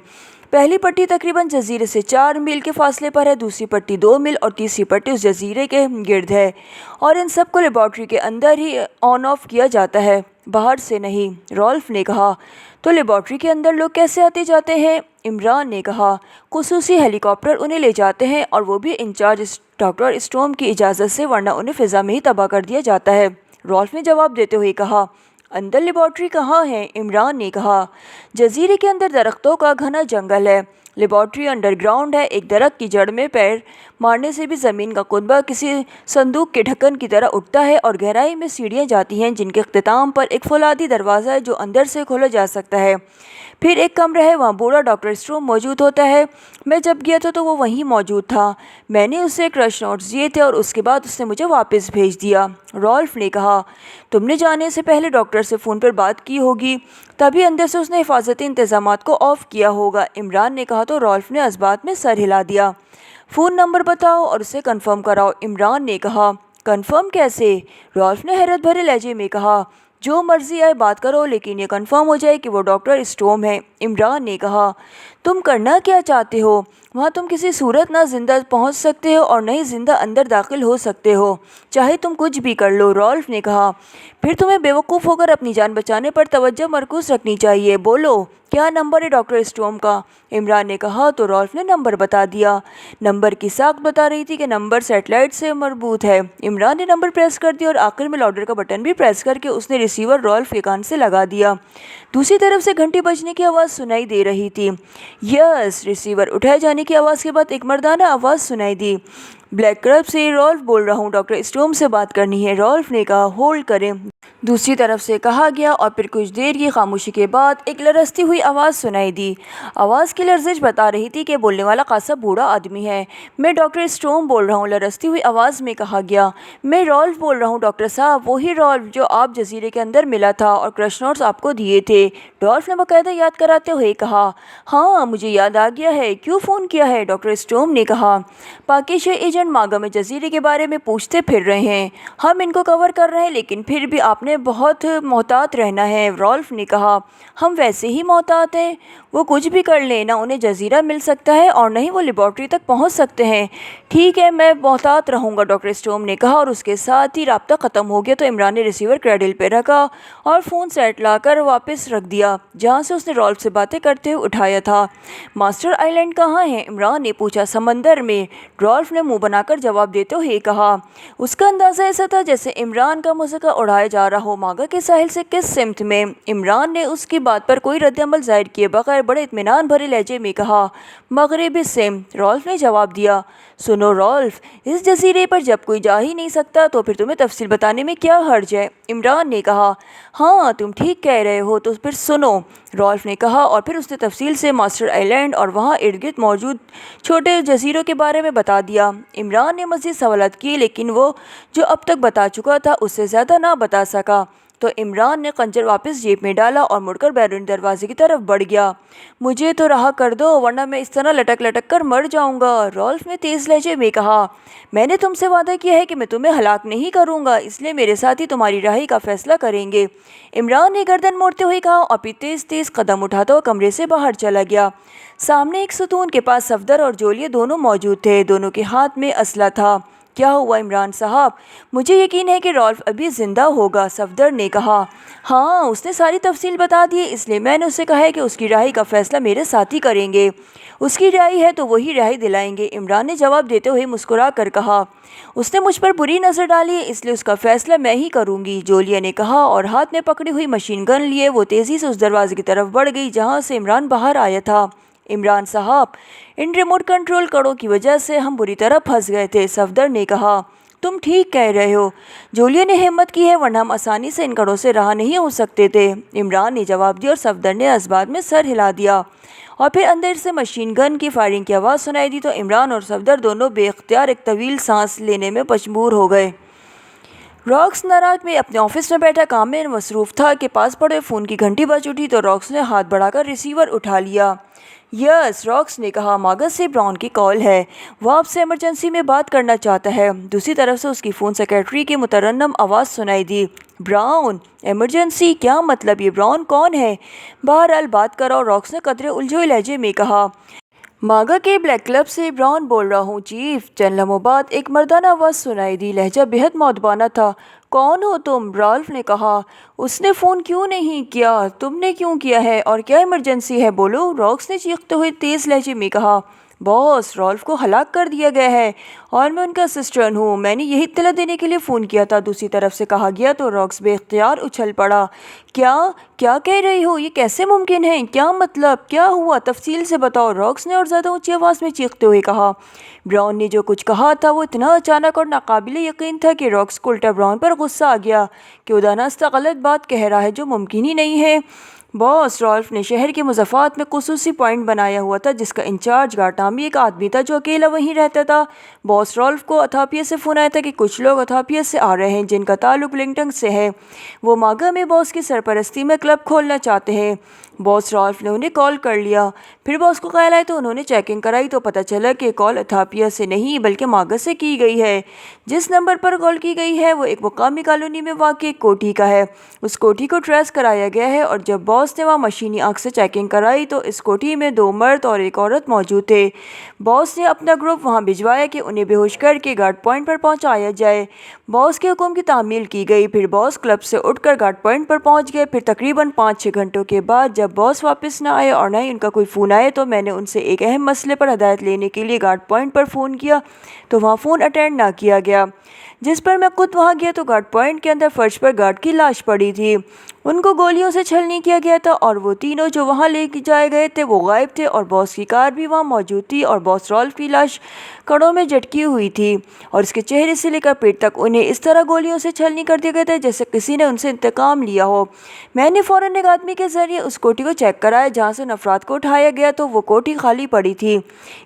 पहली पट्टी तकरीबन जजीरे से 4 मील के फासले पर है, दूसरी पट्टी 2 मील और तीसरी पट्टी उस जजीरे के गिर्द है और इन सब को लेबॉर्ट्री के अंदर ही ऑन ऑफ किया जाता है, बाहर से नहीं। रॉल्फ ने कहा, तो लेबॉर्ट्री के अंदर लोग कैसे आते जाते हैं? इमरान ने कहा, खुसूसी हेलीकॉप्टर उन्हें ले जाते हैं और वो भी इंचार्ज डॉक्टर स्टोम की इजाज़त से, वरना उन्हें फ़िज़ा में ही तबाह कर दिया जाता है। रॉल्फ ने जवाब देते हुए कहा, अंदर लेबॉर्ट्री कहाँ है? इमरान ने कहा, जजीरे के अंदर दरख्तों का घना जंगल है। लेबॉर्ट्री अंडरग्राउंड है। एक दरख्त की जड़ में पैर मारने से भी ज़मीन का कुतबा किसी संदूक के ढक्कन की तरह उठता है और गहराई में सीढ़ियाँ जाती हैं जिनके इख्तिताम पर एक फौलादी दरवाज़ा है जो अंदर से खोला जा सकता है। फिर एक कमरा है, वहाँ बूढ़ा डॉक्टर स्ट्रोम मौजूद होता है। मैं जब गया था तो वो वहीं मौजूद था। मैंने उससे क्रश नोट्स दिए थे और उसके बाद उसने मुझे वापस भेज दिया। रॉल्फ ने कहा, तुमने जाने से पहले डॉक्टर से फ़ोन पर बात की होगी, तभी अंदर से उसने हिफाजती इंतज़ामात को ऑफ़ किया होगा। इमरान ने कहा तो रॉल्फ ने इस बात में सर हिला दिया। फ़ोन नंबर बताओ और उसे कंफर्म कराओ। इमरान ने कहा, कंफर्म कैसे? रॉल्फ ने हैरत भरे लहजे में कहा, जो मर्जी आए बात करो, लेकिन ये कंफर्म हो जाए कि वो डॉक्टर स्टोम है। इमरान ने कहा, तुम करना क्या चाहते हो? वहाँ तुम किसी सूरत ना जिंदा पहुँच सकते हो और न ही जिंदा अंदर दाखिल हो सकते हो, चाहे तुम कुछ भी कर लो। रॉल्फ ने कहा, फिर तुम्हें बेवकूफ़ होकर अपनी जान बचाने पर तवज्जो मरकूज़ रखनी चाहिए। बोलो, क्या नंबर है डॉक्टर स्टोम का? इमरान ने कहा तो रॉल्फ ने नंबर बता दिया। नंबर की साख्त बता रही थी कि नंबर सेटेलाइट से मरबूत है। इमरान ने नंबर प्रेस कर दिया और आखिर में लाउडर का बटन भी प्रेस करके उसने रिसीवर रॉल्फ के कान से लगा दिया। दूसरी तरफ से घंटी बजने की आवाज़ सुनाई दे रही थी। यस, रिसीवर उठाए जाने की आवाज़ के बाद एक मर्दाना आवाज़ सुनाई दी। ब्लैक क्लब से रॉल्फ बोल रहा हूँ, डॉक्टर स्टोम से बात करनी है। रॉल्फ ने कहा, होल्ड करें। दूसरी तरफ से कहा गया और फिर कुछ देर की खामोशी के बाद एक लरजती हुई आवाज़ सुनाई दी। आवाज़ की लर्जिश बता रही थी कि बोलने वाला खासा बूढ़ा आदमी है। मैं डॉक्टर स्टोम बोल रहा हूँ, लरजती हुई आवाज़ में कहा गया। मैं रॉल्फ बोल रहा हूँ डॉक्टर साहब, वही रॉल्फ जो आप जजीरे के अंदर मिला था और क्रश नोट्स आपको दिए थे। रॉल्फ ने बाकायदा याद कराते हुए कहा, हाँ मुझे याद आ गया है। क्यों फ़ोन किया है? डॉक्टर स्टोम ने कहा, पाकिस्तानी एजेंट ایجنٹ ماگا میں جزیرے کے بارے میں پوچھتے پھر رہے ہیں۔ ہم ان کو کور کر رہے ہیں لیکن پھر بھی آپ نے بہت محتاط رہنا ہے، رالف نے کہا۔ ہم ویسے ہی محتاط ہیں، وہ کچھ بھی کر لیں، نہ انہیں جزیرہ مل سکتا ہے اور نہ ہی وہ لیبارٹری تک پہنچ سکتے ہیں۔ ٹھیک ہے، میں محتاط رہوں گا، ڈاکٹر اسٹورم نے کہا، اور اس کے ساتھ ہی رابطہ ختم ہو گیا تو عمران نے ریسیور کریڈل پہ رکھا اور فون سیٹ لا کر واپس رکھ دیا جہاں سے اس نے رالف سے باتیں کرتے ہوئے اٹھایا تھا۔ ماسٹر آئی لینڈ کہاں ہے؟ عمران نے پوچھا۔ سمندر میں، رالف نے منہ بنا کر جواب دیتے ہوئے کہا۔ اس کا اندازہ ایسا تھا جیسے عمران کا موسیقہ اڑایا جا رہا ہو۔ ماگا کے ساحل سے کس سمت میں؟ عمران نے اس کی بات پر کوئی رد عمل ظاہر کیے بغیر بڑے اطمینان بھرے لہجے میں کہا۔ مغربی سمت، رالف نے جواب دیا۔ سنو رالف، اس جزیرے پر جب کوئی جا ہی نہیں سکتا تو پھر تمہیں تفصیل بتانے میں کیا حرج ہے؟ عمران نے کہا۔ ہاں، تم ٹھیک کہہ رہے ہو، تو پھر سنو، رالف نے کہا، اور پھر اس نے تفصیل سے ماسٹر آئی لینڈ اور وہاں ارد گرد موجود چھوٹے جزیروں کے بارے میں بتا دیا۔ عمران نے مزید سوالات کیے لیکن وہ جو اب تک بتا چکا تھا اس سے زیادہ نہ بتا سکا، تو عمران نے خنجر واپس جیب میں ڈالا اور مڑ کر بیرونی دروازے کی طرف بڑھ گیا۔ مجھے تو رہا کر دو ورنہ میں اس طرح لٹک لٹک کر مر جاؤں گا، رالف نے تیز لہجے میں کہا۔ میں نے تم سے وعدہ کیا ہے کہ میں تمہیں ہلاک نہیں کروں گا، اس لیے میرے ساتھی تمہاری رہائی کا فیصلہ کریں گے، عمران نے گردن موڑتے ہوئے کہا اور پھر تیز تیز قدم اٹھاتا ہوا کمرے سے باہر چلا گیا۔ سامنے ایک ستون کے پاس صفدر اور جولیہ دونوں موجود تھے، دونوں کے ہاتھ میں اسلحہ تھا۔ کیا ہوا عمران صاحب؟ مجھے یقین ہے کہ رالف ابھی زندہ ہوگا، صفدر نے کہا۔ ہاں، اس نے ساری تفصیل بتا دی ہے، اس لیے میں نے اسے کہا ہے کہ اس کی رہائی کا فیصلہ میرے ساتھی کریں گے۔ اس کی رہائی ہے تو وہی رہائی دلائیں گے، عمران نے جواب دیتے ہوئے مسکرا کر کہا۔ اس نے مجھ پر بری نظر ڈالی ہے، اس لیے اس کا فیصلہ میں ہی کروں گی، جولیہ نے کہا، اور ہاتھ میں پکڑی ہوئی مشین گن لیے وہ تیزی سے اس دروازے کی طرف بڑھ گئی جہاں سے عمران باہر آیا تھا۔ عمران صاحب، ان ریموٹ کنٹرول کڑوں کی وجہ سے ہم بری طرح پھنس گئے تھے، صفدر نے کہا۔ تم ٹھیک کہہ رہے ہو، جولیہ نے ہمت کی ہے، ورنہ ہم آسانی سے ان کڑوں سے رہا نہیں ہو سکتے تھے، عمران نے جواب دیا، اور صفدر نے اس بات میں سر ہلا دیا۔ اور پھر اندر سے مشین گن کی فائرنگ کی آواز سنائی دی تو عمران اور صفدر دونوں بے اختیار ایک طویل سانس لینے میں مجبور ہو گئے۔ راکس ناراک میں اپنے آفس میں بیٹھا کام میں مصروف تھا کہ پاس پڑے فون کی گھنٹی بج اٹھی تو راکس نے ہاتھ بڑھا کر ریسیور اٹھا لیا۔ یس، راکس نے کہا، ماگا سے براؤن کی کال ہے، وہ آپ سے ایمرجنسی میں بات کرنا چاہتا ہے۔ دوسری طرف سے اس کی فون سیکرٹری کی مترنم آواز سنائی دی۔ براؤن؟ ایمرجنسی؟ کیا مطلب؟ یہ براؤن کون ہے؟ بہرحال بات کرو، راکس نے قدرے الجھے ہوئے لہجے میں کہا۔ ماگا کے بلیک کلب سے براؤن بول رہا ہوں چیف۔ چند لمحوں بعد ایک مردانہ آواز سنائی دی، لہجہ بےحد مؤدبانہ تھا۔ کون ہو تم؟ رالف نے کہا۔ اس نے فون کیوں نہیں کیا؟ تم نے کیوں کیا ہے؟ اور کیا ایمرجنسی ہے؟ بولو، راکس نے چیختے ہوئے تیز لہجے میں کہا۔ باس، رالف کو ہلاک کر دیا گیا ہے اور میں ان کا اسسٹنٹ ہوں، میں نے یہی اطلاع دینے کے لیے فون کیا تھا، دوسری طرف سے کہا گیا تو راکس بے اختیار اچھل پڑا۔ کیا کہہ رہی ہو؟ یہ کیسے ممکن ہے؟ کیا مطلب؟ کیا ہوا؟ تفصیل سے بتاؤ، راکس نے اور زیادہ اونچی آواز میں چیختے ہوئے کہا۔ براؤن نے جو کچھ کہا تھا وہ اتنا اچانک اور ناقابل یقین تھا کہ راکس کو الٹا براؤن پر غصہ آ گیا کہ خدا نخواستہ غلط بات کہہ رہا ہے جو ممکن ہی نہیں ہے۔ باس، رالف نے شہر کے مضافات میں خصوصی پوائنٹ بنایا ہوا تھا جس کا انچارج گاٹامی ایک آدمی تھا جو اکیلا وہیں رہتا تھا۔ باس، رالف کو اتھاپیا سے فون آیا تھا کہ کچھ لوگ اتھاپیا سے آ رہے ہیں جن کا تعلق ولنگٹن سے ہے، وہ ماگا میں باس کی سرپرستی میں کلب کھولنا چاہتے ہیں۔ باس، رالف نے انہیں کال کر لیا، پھر باس کو خیال آیا تو انہوں نے چیکنگ کرائی تو پتہ چلا کہ کال اتھاپیا سے نہیں بلکہ ماگا سے کی گئی ہے۔ جس نمبر پر کال کی گئی ہے وہ ایک مقامی کالونی میں واقع ایک کوٹھی کا ہے۔ اس کوٹھی کو ٹریس کرایا گیا ہے اور جب باس نے وہاں مشینی آنکھ سے چیکنگ کرائی تو اس کوٹھی میں 2 مرد اور ایک عورت موجود تھے۔ باس نے اپنا گروپ وہاں بھجوایا کہ انہیں بے ہوش کر کے گارڈ پوائنٹ پر پہنچایا جائے۔ باس کے حکم کی تعمیل کی گئی، پھر باس کلب سے اٹھ کر گارڈ پوائنٹ پر پہنچ گئے۔ پھر تقریباً 5-6 گھنٹوں کے بعد جب باس واپس نہ آئے اور نہ ہی ان کا کوئی فون آئے تو میں نے ان سے ایک اہم مسئلے پر ہدایت لینے کے لیے گارڈ پوائنٹ پر فون کیا تو وہاں فون اٹینڈ نہ کیا گیا، جس پر میں خود وہاں گیا تو گارڈ پوائنٹ کے اندر فرش پر گارڈ کی لاش پڑی تھی، ان کو گولیوں سے چھلنی کیا گیا تھا اور وہ تینوں جو وہاں لے جائے گئے تھے وہ غائب تھے اور باس کی کار بھی وہاں موجود تھی اور باس رالف کی لاش کڑوں میں جھٹکی ہوئی تھی اور اس کے چہرے سے لے کر پیٹ تک انہیں اس طرح گولیوں سے چھلنی کر دیا گیا تھا جیسے کسی نے ان سے انتقام لیا ہو۔ میں نے فوراً ایک آدمی کے ذریعے اس کوٹھی کو چیک کرایا جہاں سے ان افراد کو اٹھایا گیا تو وہ کوٹھی خالی پڑی تھی،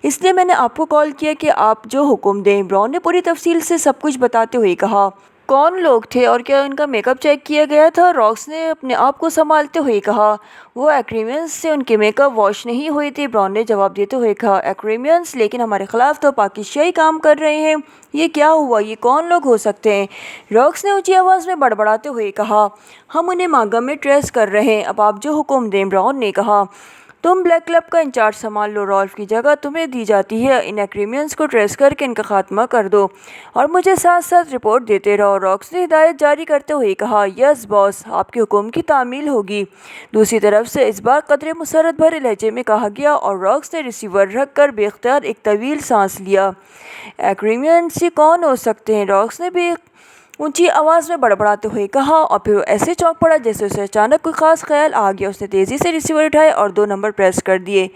اس لیے میں نے آپ کو کال کیا کہ آپ جو حکم دیں۔ براؤن نے پوری تفصیل سے سب کچھ بتاتے ہوئے کہا۔ कौन लोग थे और क्या उनका मेकअप चेक किया गया था? रॉक्स ने अपने आप को संभालते हुए कहा। वो एक्रीमियंस से उनके मेकअप वॉश नहीं हुई थी, ब्राउन ने जवाब देते हुए कहा। एक्रीमियंस लेकिन हमारे खिलाफ तो पाकिस्तानी काम कर रहे हैं। ये क्या हुआ? ये कौन लोग हो सकते हैं? रॉक्स ने ऊंची आवाज़ में बड़बड़ाते हुए कहा। हम उन्हें मांगा में ट्रेस कर रहे हैं, अब आप जो हुक्म दें, ब्राउन ने कहा। तुम ब्लैक क्लब का इंचार्ज संभाल लो, रॉल्फ की जगह तुम्हें दी जाती है। इन एक्रीमियंस को ट्रेस करके इनका खात्मा कर दो और मुझे साथ साथ रिपोर्ट देते रहो, रॉक्स ने हिदायत जारी करते हुए कहा। यस बॉस, आपके हुक्म की तामील होगी। दूसरी तरफ से इस बार कदरे मुसरत भरे लहजे में कहा गया और रॉक्स ने रिसीवर रख कर बेख्तियार एक तवील सांस लिया। एक्रीमियंस ये कौन हो सकते हैं? रॉक्स ने भी ऊंची आवाज़ में बड़बड़ाते हुए कहा और फिर वो ऐसे चौंक पड़ा जैसे उसे अचानक कोई ख़ास ख्याल आ गया। उसने तेज़ी से रिसीवर उठाए और 2 नंबर प्रेस कर दिए।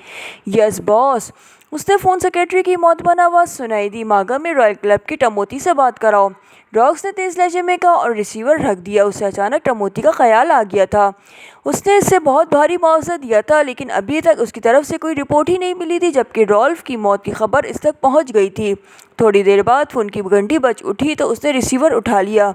यस बॉस, उसने फ़ोन सेक्रेटरी की मौतबान आवाज़ सुनाई दी। मागा में रॉयल क्लब की टमोती से बात कराओ, रॉक्स ने तेज़ लहजे में कहा और रिसीवर रख दिया। उसे अचानक टमोती का ख्याल आ गया था। उसने इससे बहुत भारी मुआवजा दिया था, लेकिन अभी तक उसकी तरफ से कोई रिपोर्ट ही नहीं मिली थी, जबकि रॉल्फ की मौत की खबर इस तक पहुंच गई थी। थोड़ी देर बाद फ़ोन की घंटी बज उठी तो उसने रिसीवर उठा लिया।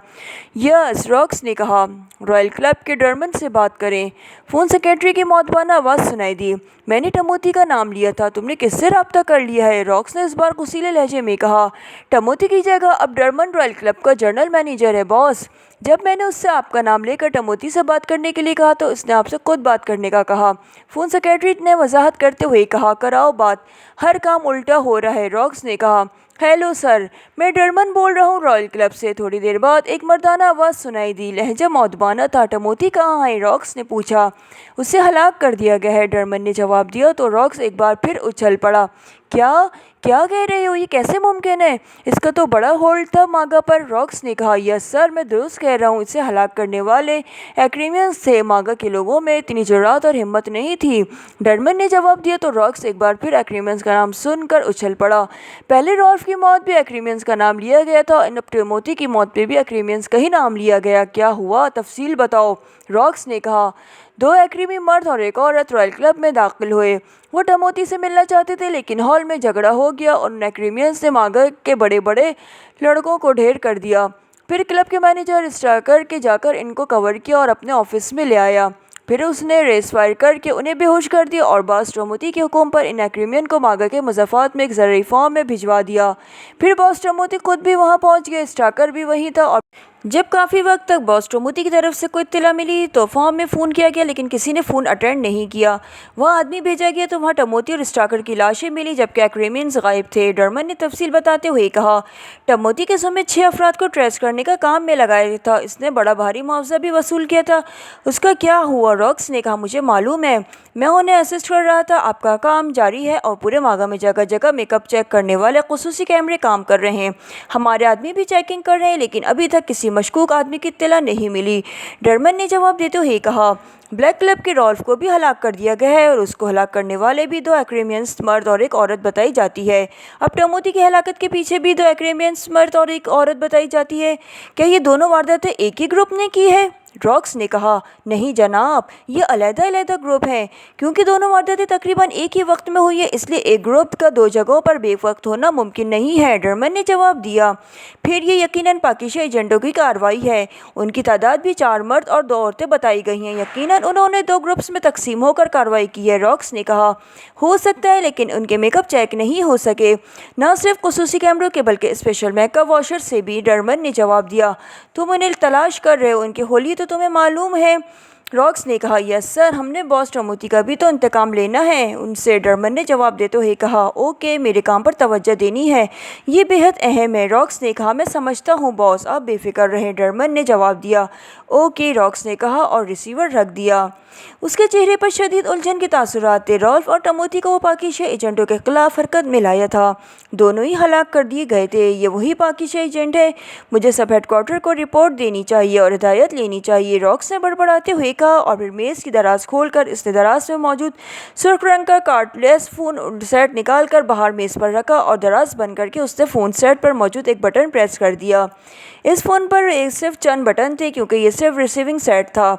यस, रॉक्स ने कहा, रॉयल क्लब के डरमन से बात करें। फ़ोन सेक्रेटरी की मौतबान आवाज़ सुनाई दी। मैंने टमोती का नाम लिया था, तुमने किससे रब्ता कर लिया है? रॉक्स ने इस बार गुस्सीले लहजे में कहा। टमोती की जगह अब डरमन रॉयल क्लब का जनरल मैनेजर है बॉस। जब मैंने उससे आपका नाम लेकर टमोती से बात करने के लिए कहा तो उसने आपसे खुद बात करने का कहा। फ़ोन सेक्रेटरी ने वजाहत करते हुए कहा। कराओ बात, हर काम उल्टा हो रहा है, रॉक्स ने कहा। हेलो सर, मैं डरमन बोल रहा हूँ रॉयल क्लब से। थोड़ी देर बाद एक मर्दाना आवाज़ सुनाई दी। लहजा मौतबाना था। टमोती कहाँ है? रॉक्स ने पूछा। उसे हलाक कर दिया गया है, डरमन ने जवाब दिया तो रॉक्स एक बार फिर उछल पड़ा। क्या क्या कह रहे हो? ये कैसे मुमकिन है? इसका तो बड़ा होल्ड था मागा पर, रॉक्स ने कहा। यस सर, मैं दुरुस्त कह रहा हूँ। इसे हलाक करने वाले एक्रीमियंस थे। मागा के लोगों में इतनी जुर्रात और हिम्मत नहीं थी, डरमन ने जवाब दिया तो रॉक्स एक बार फिर एक्रीमियंस का नाम सुनकर उछल पड़ा। पहले रॉल्फ की मौत भी एक्रीमियंस का नाम लिया गया था, अब टमोती की मौत पे भी एक्रीमियंस का ही नाम लिया गया। क्या हुआ? तफसील बताओ, रॉक्स ने कहा। 2 एक्रीमी मर्द और एक औरत रॉयल क्लब में दाखिल हुए। वो टमोती से मिलना चाहते थे, लेकिन हॉल में झगड़ा हो गया और उन एक्रीमियंस ने मागा के बड़े बड़े लड़कों को ढेर कर दिया। फिर क्लब के मैनेजर स्ट्राकर के जाकर इनको कवर किया और अपने ऑफिस में ले आया। फिर उसने रेस फायर करके उन्हें बेहोश कर दिया और बॉस टमोती के हुक्म पर इन एक्रीमियन को मागा के मुज़ाफ़ात में एक ज़रूरी फॉर्म में भिजवा दिया। फिर बॉस टमोती खुद भी वहाँ पहुँच गए। स्ट्राकर भी वहीं था और जब काफ़ी वक्त तक बॉस टमोती की तरफ से कोई इत्तला मिली तो फॉर्म में फ़ोन किया गया, लेकिन किसी ने फ़ोन अटेंड नहीं किया। वहाँ आदमी भेजा गया तो वहाँ टमोती और स्ट्राकर की लाशें मिली, जबकि एक्रीमियंस गायब थे। डरमन ने तफसील बताते हुए कहा। टमोती के समय 6 अफराद को ट्रेस करने का काम में लगाया था। इसने बड़ा भारी मुआवजा भी वसूल किया था। उसका क्या हुआ? रॉक्स ने कहा। मुझे मालूम है, मैं उन्हें असिस्ट कर रहा था। आपका काम जारी है और पूरे मागा में जगह जगह मेकअप चेक करने वाले खुसूसी कैमरे काम कर रहे हैं। हमारे आदमी भी चेकिंग कर रहे हैं, लेकिन अभी तक किसी मशकूक आदमी की इत्तला नहीं मिली, डरमन ने जवाब देते हुए कहा। ब्लैक क्लब के रॉल्फ को भी हलाक कर दिया गया है और उसको हलाक करने वाले भी 2 एक्रीमियंस मर्द और एक औरत बताई जाती है। अब टमोती की हलाकत के पीछे भी 2 एक्रीमियंस मर्द और एक औरत बताई जाती है। क्या ये दोनों वारदातें एक ही ग्रुप ने की है? रॉक्स ने कहा। नहीं जनाब, ये अलग-अलग ग्रुप हैं, क्योंकि दोनों वारदातें तकरीबन एक ही वक्त में हुई है, इसलिए एक ग्रुप का 2 जगहों पर बेवक्त होना मुमकिन नहीं है, डरमन ने जवाब दिया। फिर ये यकीनन पाकिस्तानी एजेंटों की कार्रवाई है। उनकी तादाद भी 4 मर्द और 2 औरतें बताई गई हैं। यकीनन उन्होंने 2 ग्रुप्स में तकसीम होकर कार्रवाई की है, रॉक्स ने कहा। हो सकता है, लेकिन उनके मेकअप चेक नहीं हो सके, न सिर्फ खुसूसी कैमरों के बल्कि स्पेशल मेकअप वॉशर से भी, डरमन ने जवाब दिया। तुम उन्हें तलाश कर रहे हो, उनकी होली तो तुम्हें मालूम है, रॉक्स ने कहा। यस सर, हमने बॉस टमोती का भी तो इंतकाम लेना है उनसे, डरमन ने जवाब देते हुए कहा। ओके, मेरे काम पर तवज्जो देनी है, ये बेहद अहम है, रॉक्स ने कहा। मैं समझता हूँ बॉस, आप बेफिक्र रहें, डरमन ने जवाब दिया। ओके, रॉक्स ने कहा और रिसीवर रख दिया। उसके चेहरे पर शदीद उलझन के तासुरात थे। रॉल्फ और टमोती को वो पाकिस्तानी एजेंटों के खिलाफ हरकत में लाया था। दोनों ही हलाक कर दिए गए थे। ये वही पाकिस्तानी एजेंट है। मुझे सब हेडक्वार्टर को रिपोर्ट देनी चाहिए और हिदायत लेनी चाहिए, रॉक्स ने बड़बड़ाते हुए कहा और फिर मेज़ की दराज खोलकर इसने दराज में मौजूद सुर्ख रंग का कार्डलेस फ़ोन सेट निकाल कर बाहर मेज़ पर रखा और दराज बंद करके उसने फ़ोन सेट पर मौजूद एक बटन प्रेस कर दिया। इस फ़ोन पर सिर्फ चंद बटन थे, क्योंकि ये सिर्फ रिसीविंग सेट था।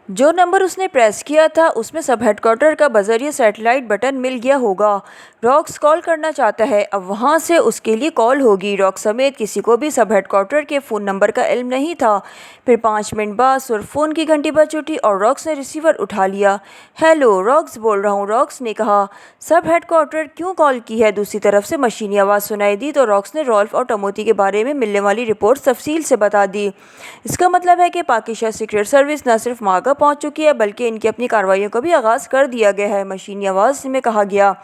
जो नंबर उसने प्रेस किया था उसमें सब हेडक्वार्टर का बजरिया सैटेलाइट बटन मिल गया होगा। रॉक्स कॉल करना चाहता है, अब वहाँ से उसके लिए कॉल होगी। रॉक्स समेत किसी को भी सब हेडक्वार्टर के फ़ोन नंबर का इल्म नहीं था। फिर 5 मिनट बाद सिर्फ फ़ोन की घंटी बज उठी और रॉक्स ने रिसीवर उठा लिया। हेलो, रॉक्स बोल रहा हूँ, रॉक्स ने कहा। सब हेडक्वार्टर क्यों कॉल की है? दूसरी तरफ से मशीनी आवाज़ सुनाई दी तो रॉक्स ने रॉल्फ और टमोती के बारे में मिलने वाली रिपोर्ट तफसील से बता दी। इसका मतलब है कि पाकिस्तान सीक्रेट सर्विस न सिर्फ मागा पहुंच चुकी है बल्कि इनकी अपनी कार्रवाइयों का भी आगाज़ कर दिया गया है। मशीनी आवाज़ में कहा गया।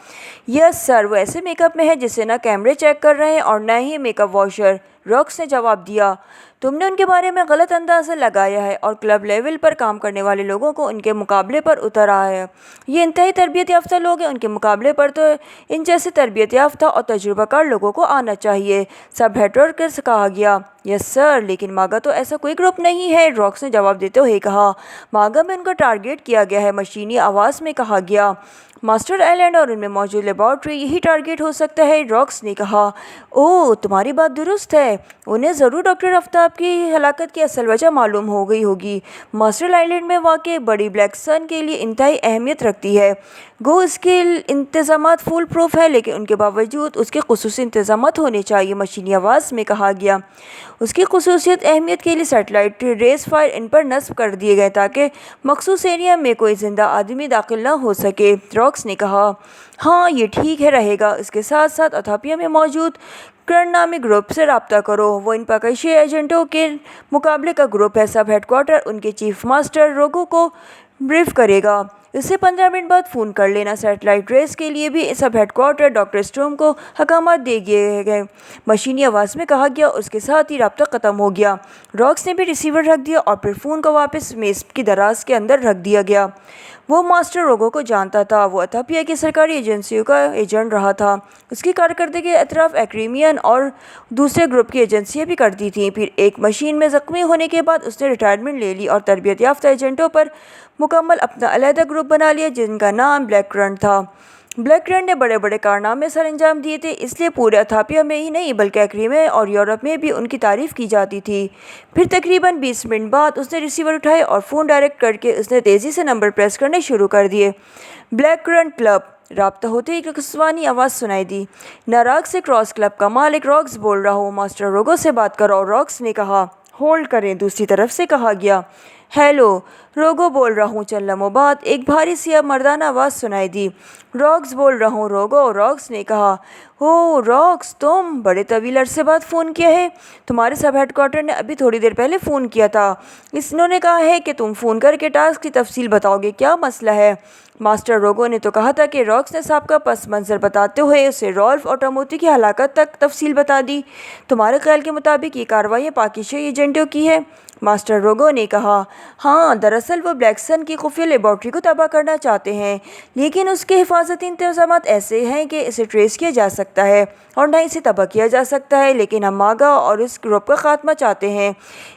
यस सर, वो ऐसे मेकअप में है जिसे ना कैमरे चेक कर रहे हैं और न ही मेकअप वॉशर, रॉक्स ने जवाब दिया। तुमने उनके बारे में गलत अंदाज़ा लगाया है और क्लब लेवल पर काम करने वाले लोगों को उनके मुकाबले पर उतारा है। ये इंतहाई तरबियत याफ्ता लोग हैं, उनके मुकाबले पर तो इन जैसे तरबियत याफ्ता और तजुर्बाकार लोगों को आना चाहिए, सब हेडक्वार्टर से कहा गया। यस सर, लेकिन मागा तो ऐसा कोई ग्रुप नहीं है, रॉक्स ने जवाब देते हुए कहा। मागा में उनका टारगेट किया गया है, मशीनी आवाज़ में कहा गया। मास्टर आइलैंड और उनमें मौजूद लेबॉर्ट्री यही टारगेट हो सकता है, रॉक्स ने कहा। ओह, तुम्हारी बात दुरुस्त है, उन्हें ज़रूर डॉक्टर आफ्ताब की हलाकत की असल वजह मालूम हो गई होगी। मास्टर आइलैंड में वाक़ बड़ी ब्लैक सन के लिए इंतहाई अहमियत रखती है। गो इसके इंतज़ामात फुल प्रूफ है लेकिन उनके बावजूद उसके खुसूसी इंतज़ामात होने चाहिए, मशीनी आवाज़ में कहा गया। उसकी खुसूसियत अहमियत के लिए सैटेलाइट रेस फायर इन पर नस्ब कर दिए गए ताकि मखसूस एरिया में कोई ज़िंदा आदमी दाखिल न हो सके, रॉक्स ने कहा। हाँ, ये ठीक है रहेगा। इसके साथ साथ अथापिया में मौजूद कर्ण नामी ग्रुप से रब्ता करो, वो इन पाकिस्तानी एजेंटों के मुकाबले का ग्रुप है। सब हेडक्वार्टर उनके चीफ मास्टर रोगो को ब्रीफ करेगा। इससे 15 मिनट बाद फ़ोन कर लेना। सैटेलाइट रेस के लिए भी सब हेडक्वार्टर डॉक्टर स्टोम को हकामात दे दिए गए, मशीनी आवाज़ में कहा गया। उसके साथ ही रब्ता ख़त्म हो गया। रॉक्स ने भी रिसीवर रख दिया और फिर फ़ोन को वापस मेज़ की दराज के अंदर रख दिया गया। वो मास्टर रोगो को जानता था, वो अथापिया की सरकारी एजेंसियों का एजेंट रहा था। उसकी कारकर्दगी के अतराफ एक्रीमियन और दूसरे ग्रुप की एजेंसियाँ भी करती थीं। फिर एक मशीन में ज़ख्मी होने के बाद उसने रिटायरमेंट ले ली और तरबियत याफ्ता एजेंटों पर मुकम्मल अपना अलहदा ग्रुप बना लिया जिनका नाम ब्लैक रन था। ब्लैक रन ने बड़े बड़े कारनामे सर अंजाम दिए थे, इसलिए पूरे अथापिया में ही नहीं बल्कि एक्रीमे और यूरोप में भी उनकी तारीफ़ की जाती थी। फिर तकरीबन 20 मिनट बाद उसने रिसीवर उठाए और फ़ोन डायरेक्ट करके उसने तेज़ी से नंबर प्रेस करने शुरू कर दिए। ब्लैक रन क्लब, राब्ता होते ही कस्वानी आवाज़ सुनाई दी। नाराग से क्रॉस क्लब का मालिक रॉक्स बोल रहा हूँ, मास्टर रोगो से बात करो, रॉक्स ने कहा। होल्ड करें, दूसरी तरफ से कहा गया। हेलो, रोगो बोल रहा हूँ। चंद लम्हों बाद एक भारी सी मर्दाना आवाज़ सुनाई दी। रॉक्स बोल रहा हूँ, रोगो, रॉक्स ने कहा। ओह रॉक्स, तुम बड़े तवील अरसे बाद फ़ोन किया है। तुम्हारे सब हेडक्वार्टर ने अभी थोड़ी देर पहले फ़ोन किया था। इन्होंने कहा है कि तुम फ़ोन करके टास्क की तफसील बताओगे, क्या मसला है? मास्टर रोगो ने तो कहा था कि रॉक्स ने साहब का पस मंज़र बताते हुए उसे रॉल्फ और टमोती की हलाकत तक तफसील बता दी। तुम्हारे ख्याल के मुताबिक ये कार्रवाई पाकिस्तानी एजेंटों की है? मास्टर रोगो ने कहा। हाँ, दरअसल वो ब्लैक सन की खुफिया लेबॉर्ट्री को तबाह करना चाहते हैं, लेकिन उसके हिफाजती इंतजाम ऐसे हैं कि इसे ट्रेस किया जा सकता है और न इसे तबाह किया जा सकता है। लेकिन हम मागा और इस ग्रुप का खात्मा चाहते हैं,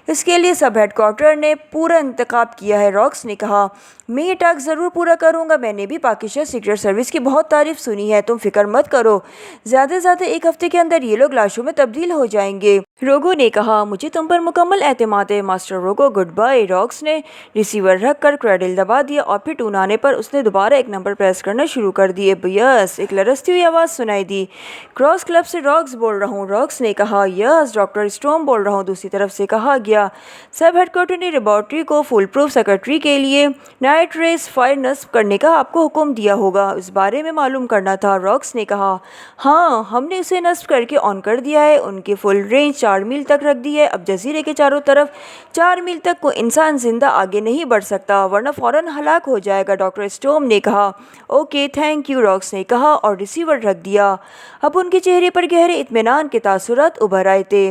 इसके लिए सब हेडक्वार्टर ने पूरा इंतखाब किया है, रॉक्स ने कहा। मैं ये टास्क ज़रूर पूरा करूँगा। मैंने भी पाकिस्तान सीक्रेट सर्विस की बहुत तारीफ़ सुनी है, तुम फिक्र मत करो। ज़्यादा से ज़्यादा 1 हफ्ते के अंदर ये लोग लाशों में तब्दील हो जाएंगे, रोगो ने कहा। मुझे तुम पर मुकम्मल एतमाद है, master Rogo. Good bye. Rocks ने रिसीवर रख कर क्रेडल दबा दिया और फिर टून आने पर उसने दोबारा एक नंबर प्रेस करना शुरू कर दिए। यस, एक लरसती हुई आवाज़ सुनाई दी। क्रॉस क्लब से रॉक्स बोल रहा हूँ, रॉक्स ने कहा। यस, डॉक्टर स्टोम बोल रहा हूँ, दूसरी तरफ से कहा गया। सब हेडक्वार्टर ने लेबॉर्ट्री को फुल प्रूफ सेक्रेटरी के लिए नाइट रेस फायर नस्ब करने का आपको हुक्म दिया होगा, इस बारे में मालूम करना था, रॉक्स ने कहा। हाँ, हमने उसे नस्ब करके ऑन कर दिया है। उनकी फुल रेंज 4 मील तक रख दी है। अब जजीरे के चारों तरफ 4 मील तक कोई इंसान जिंदा आगे नहीं बढ़ सकता वरना फ़ौरन हलाक हो जाएगा, डॉक्टर स्टोम ने कहा। ओके, थैंक यू, रॉक्स ने कहा और रिसीवर रख दिया। अब उनके चेहरे पर गहरे इत्मीनान के तासुरात उभर आए थे।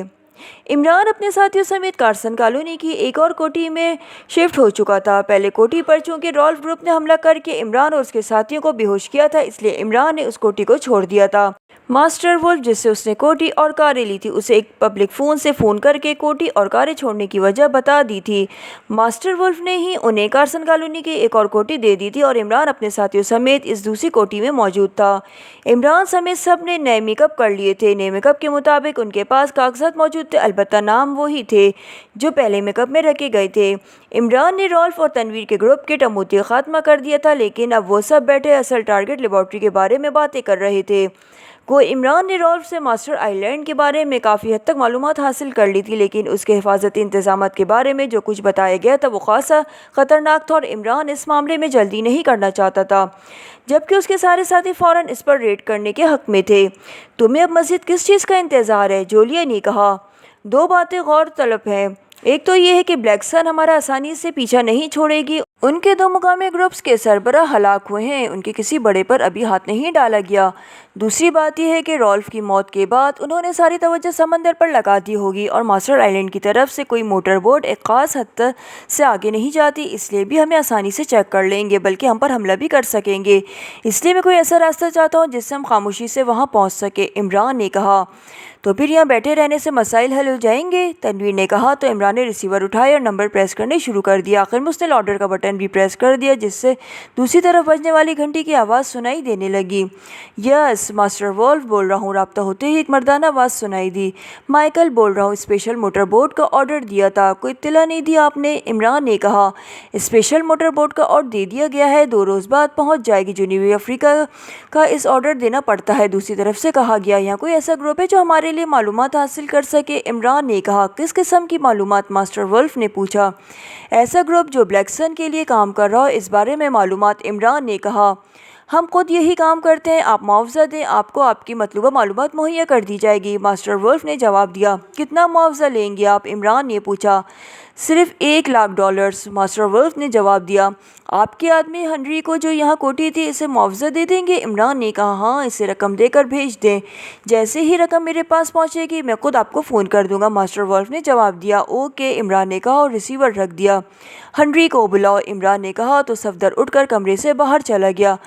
इमरान अपने साथियों समेत कार्सन कॉलोनी की एक और कोठी में शिफ्ट हो चुका था। पहले कोठी पर चूंकि रॉल्फ ग्रुप ने हमला करके इमरान और उसके साथियों को बेहोश किया था, इसलिए इमरान ने उस कोठी को छोड़ दिया था। मास्टर वुल्फ, जिससे उसने कोठी और कारें ली थी, उसे एक पब्लिक फ़ोन से फ़ोन करके कोठी और कारें छोड़ने की वजह बता दी थी। मास्टर वुल्फ ने ही उन्हें कार्सन कॉलोनी की एक और कोठी दे दी थी और इमरान अपने साथियों समेत इस दूसरी कोठी में मौजूद था। इमरान समेत सब ने नए मेकअप कर लिए थे। नए मेकअप के मुताबिक उनके पास कागजात मौजूद थे, अलबत्ता नाम वही थे जो पहले मेकअप में रखे गए थे। इमरान ने रॉल्फ और तनवीर के ग्रुप के टमूती खात्मा कर दिया था, लेकिन अब वो सब बैठे असल टारगेट लेबॉर्ट्री के बारे में बातें कर रहे थे। इमरान ने रॉल्फ से मास्टर आइलैंड के बारे में काफ़ी हद तक मालूमात हासिल कर ली थी, लेकिन उसके हिफाजती इंतजामात के बारे में जो कुछ बताया गया था वो खासा ख़तरनाक था और इमरान इस मामले में जल्दी नहीं करना चाहता था, जबकि उसके सारे साथी फ़ौरन इस पर रेड करने के हक़ में थे। तुम्हें अब मज़ीद किस चीज़ का इंतज़ार है? जोलिया ने कहा। दो बातें गौर तलब हैं। एक तो ये है कि ब्लैक सन हमारा आसानी से पीछा नहीं छोड़ेगी। उनके दो मुकामी ग्रुप्स के सरबराह हलाक हुए हैं, उनके किसी बड़े पर अभी हाथ नहीं डाला गया। दूसरी बात यह है कि रॉल्फ की मौत के बाद उन्होंने सारी तवज्जो समंदर पर लगा दी होगी और मास्टर आइलैंड की तरफ से कोई मोटर बोट एक ख़ास हद तक से आगे नहीं जाती, इसलिए भी हमें आसानी से चेक कर लेंगे, बल्कि हम पर हमला भी कर सकेंगे। इसलिए मैं कोई ऐसा रास्ता चाहता हूँ जिससे हम खामोशी से वहाँ पहुँच सके, इमरान ने कहा। तो फिर यहाँ बैठे रहने से मसाइल हल हो जाएंगे, तनवीर ने कहा। तो इमरान ने रिसीवर उठाया और नंबर प्रेस करने शुरू कर दिया। आखिर में उसने ऑर्डर का बटन भी प्रेस कर दिया, जिससे दूसरी तरफ बजने वाली घंटी की आवाज़ सुनाई देने लगी। यस, मास्टर वुल्फ बोल रहा हूँ। रब्ता होते ही एक मर्दाना आवाज़ सुनाई दी। माइकल बोल रहा हूँ, स्पेशल मोटर बोट का ऑर्डर दिया था, कोई इत्तला नहीं दी आपने? इमरान ने कहा। स्पेशल मोटर बोट का ऑर्डर दे दिया गया है, 2 रोज़ बाद पहुँच जाएगी। जनूबी अफ्रीका का इस ऑर्डर देना पड़ता है। दूसरी तरफ से कहा गया, यहाँ कोई ऐसा ग्रुप है जो हमारे लिए मालूमात हासिल कर सके? इमरान ने कहा। किस किस्म की मालूमात? मास्टर वुल्फ ने पूछा। ऐसा ग्रुप जो ब्लैक सन के लिए काम कर रहा हो, इस बारे में मालूमात, इमरान ने कहा। हम खुद यही काम करते हैं, आप मुआवजा दें, आपको आपकी मतलूबा मालूमात मुहैया कर दी जाएगी, मास्टर वुल्फ ने जवाब दिया। कितना मुआवजा लेंगे आप? इमरान ने पूछा। सिर्फ $1,00,000, मास्टर वुल्फ ने जवाब दिया। आपके आदमी हनरी को जो यहाँ कोठी थी, इसे मुआवजा दे देंगे? इमरान ने कहा। हाँ, इसे रकम देकर भेज दें। जैसे ही रकम मेरे पास पहुँचेगी मैं खुद आपको फ़ोन कर दूंगा, मास्टर वुल्फ ने जवाब दिया। ओके, इमरान ने कहा और रिसीवर रख दिया। हनरी को बुलाओ, इमरान ने कहा तो सफदर उठकर कमरे से बाहर चला गया।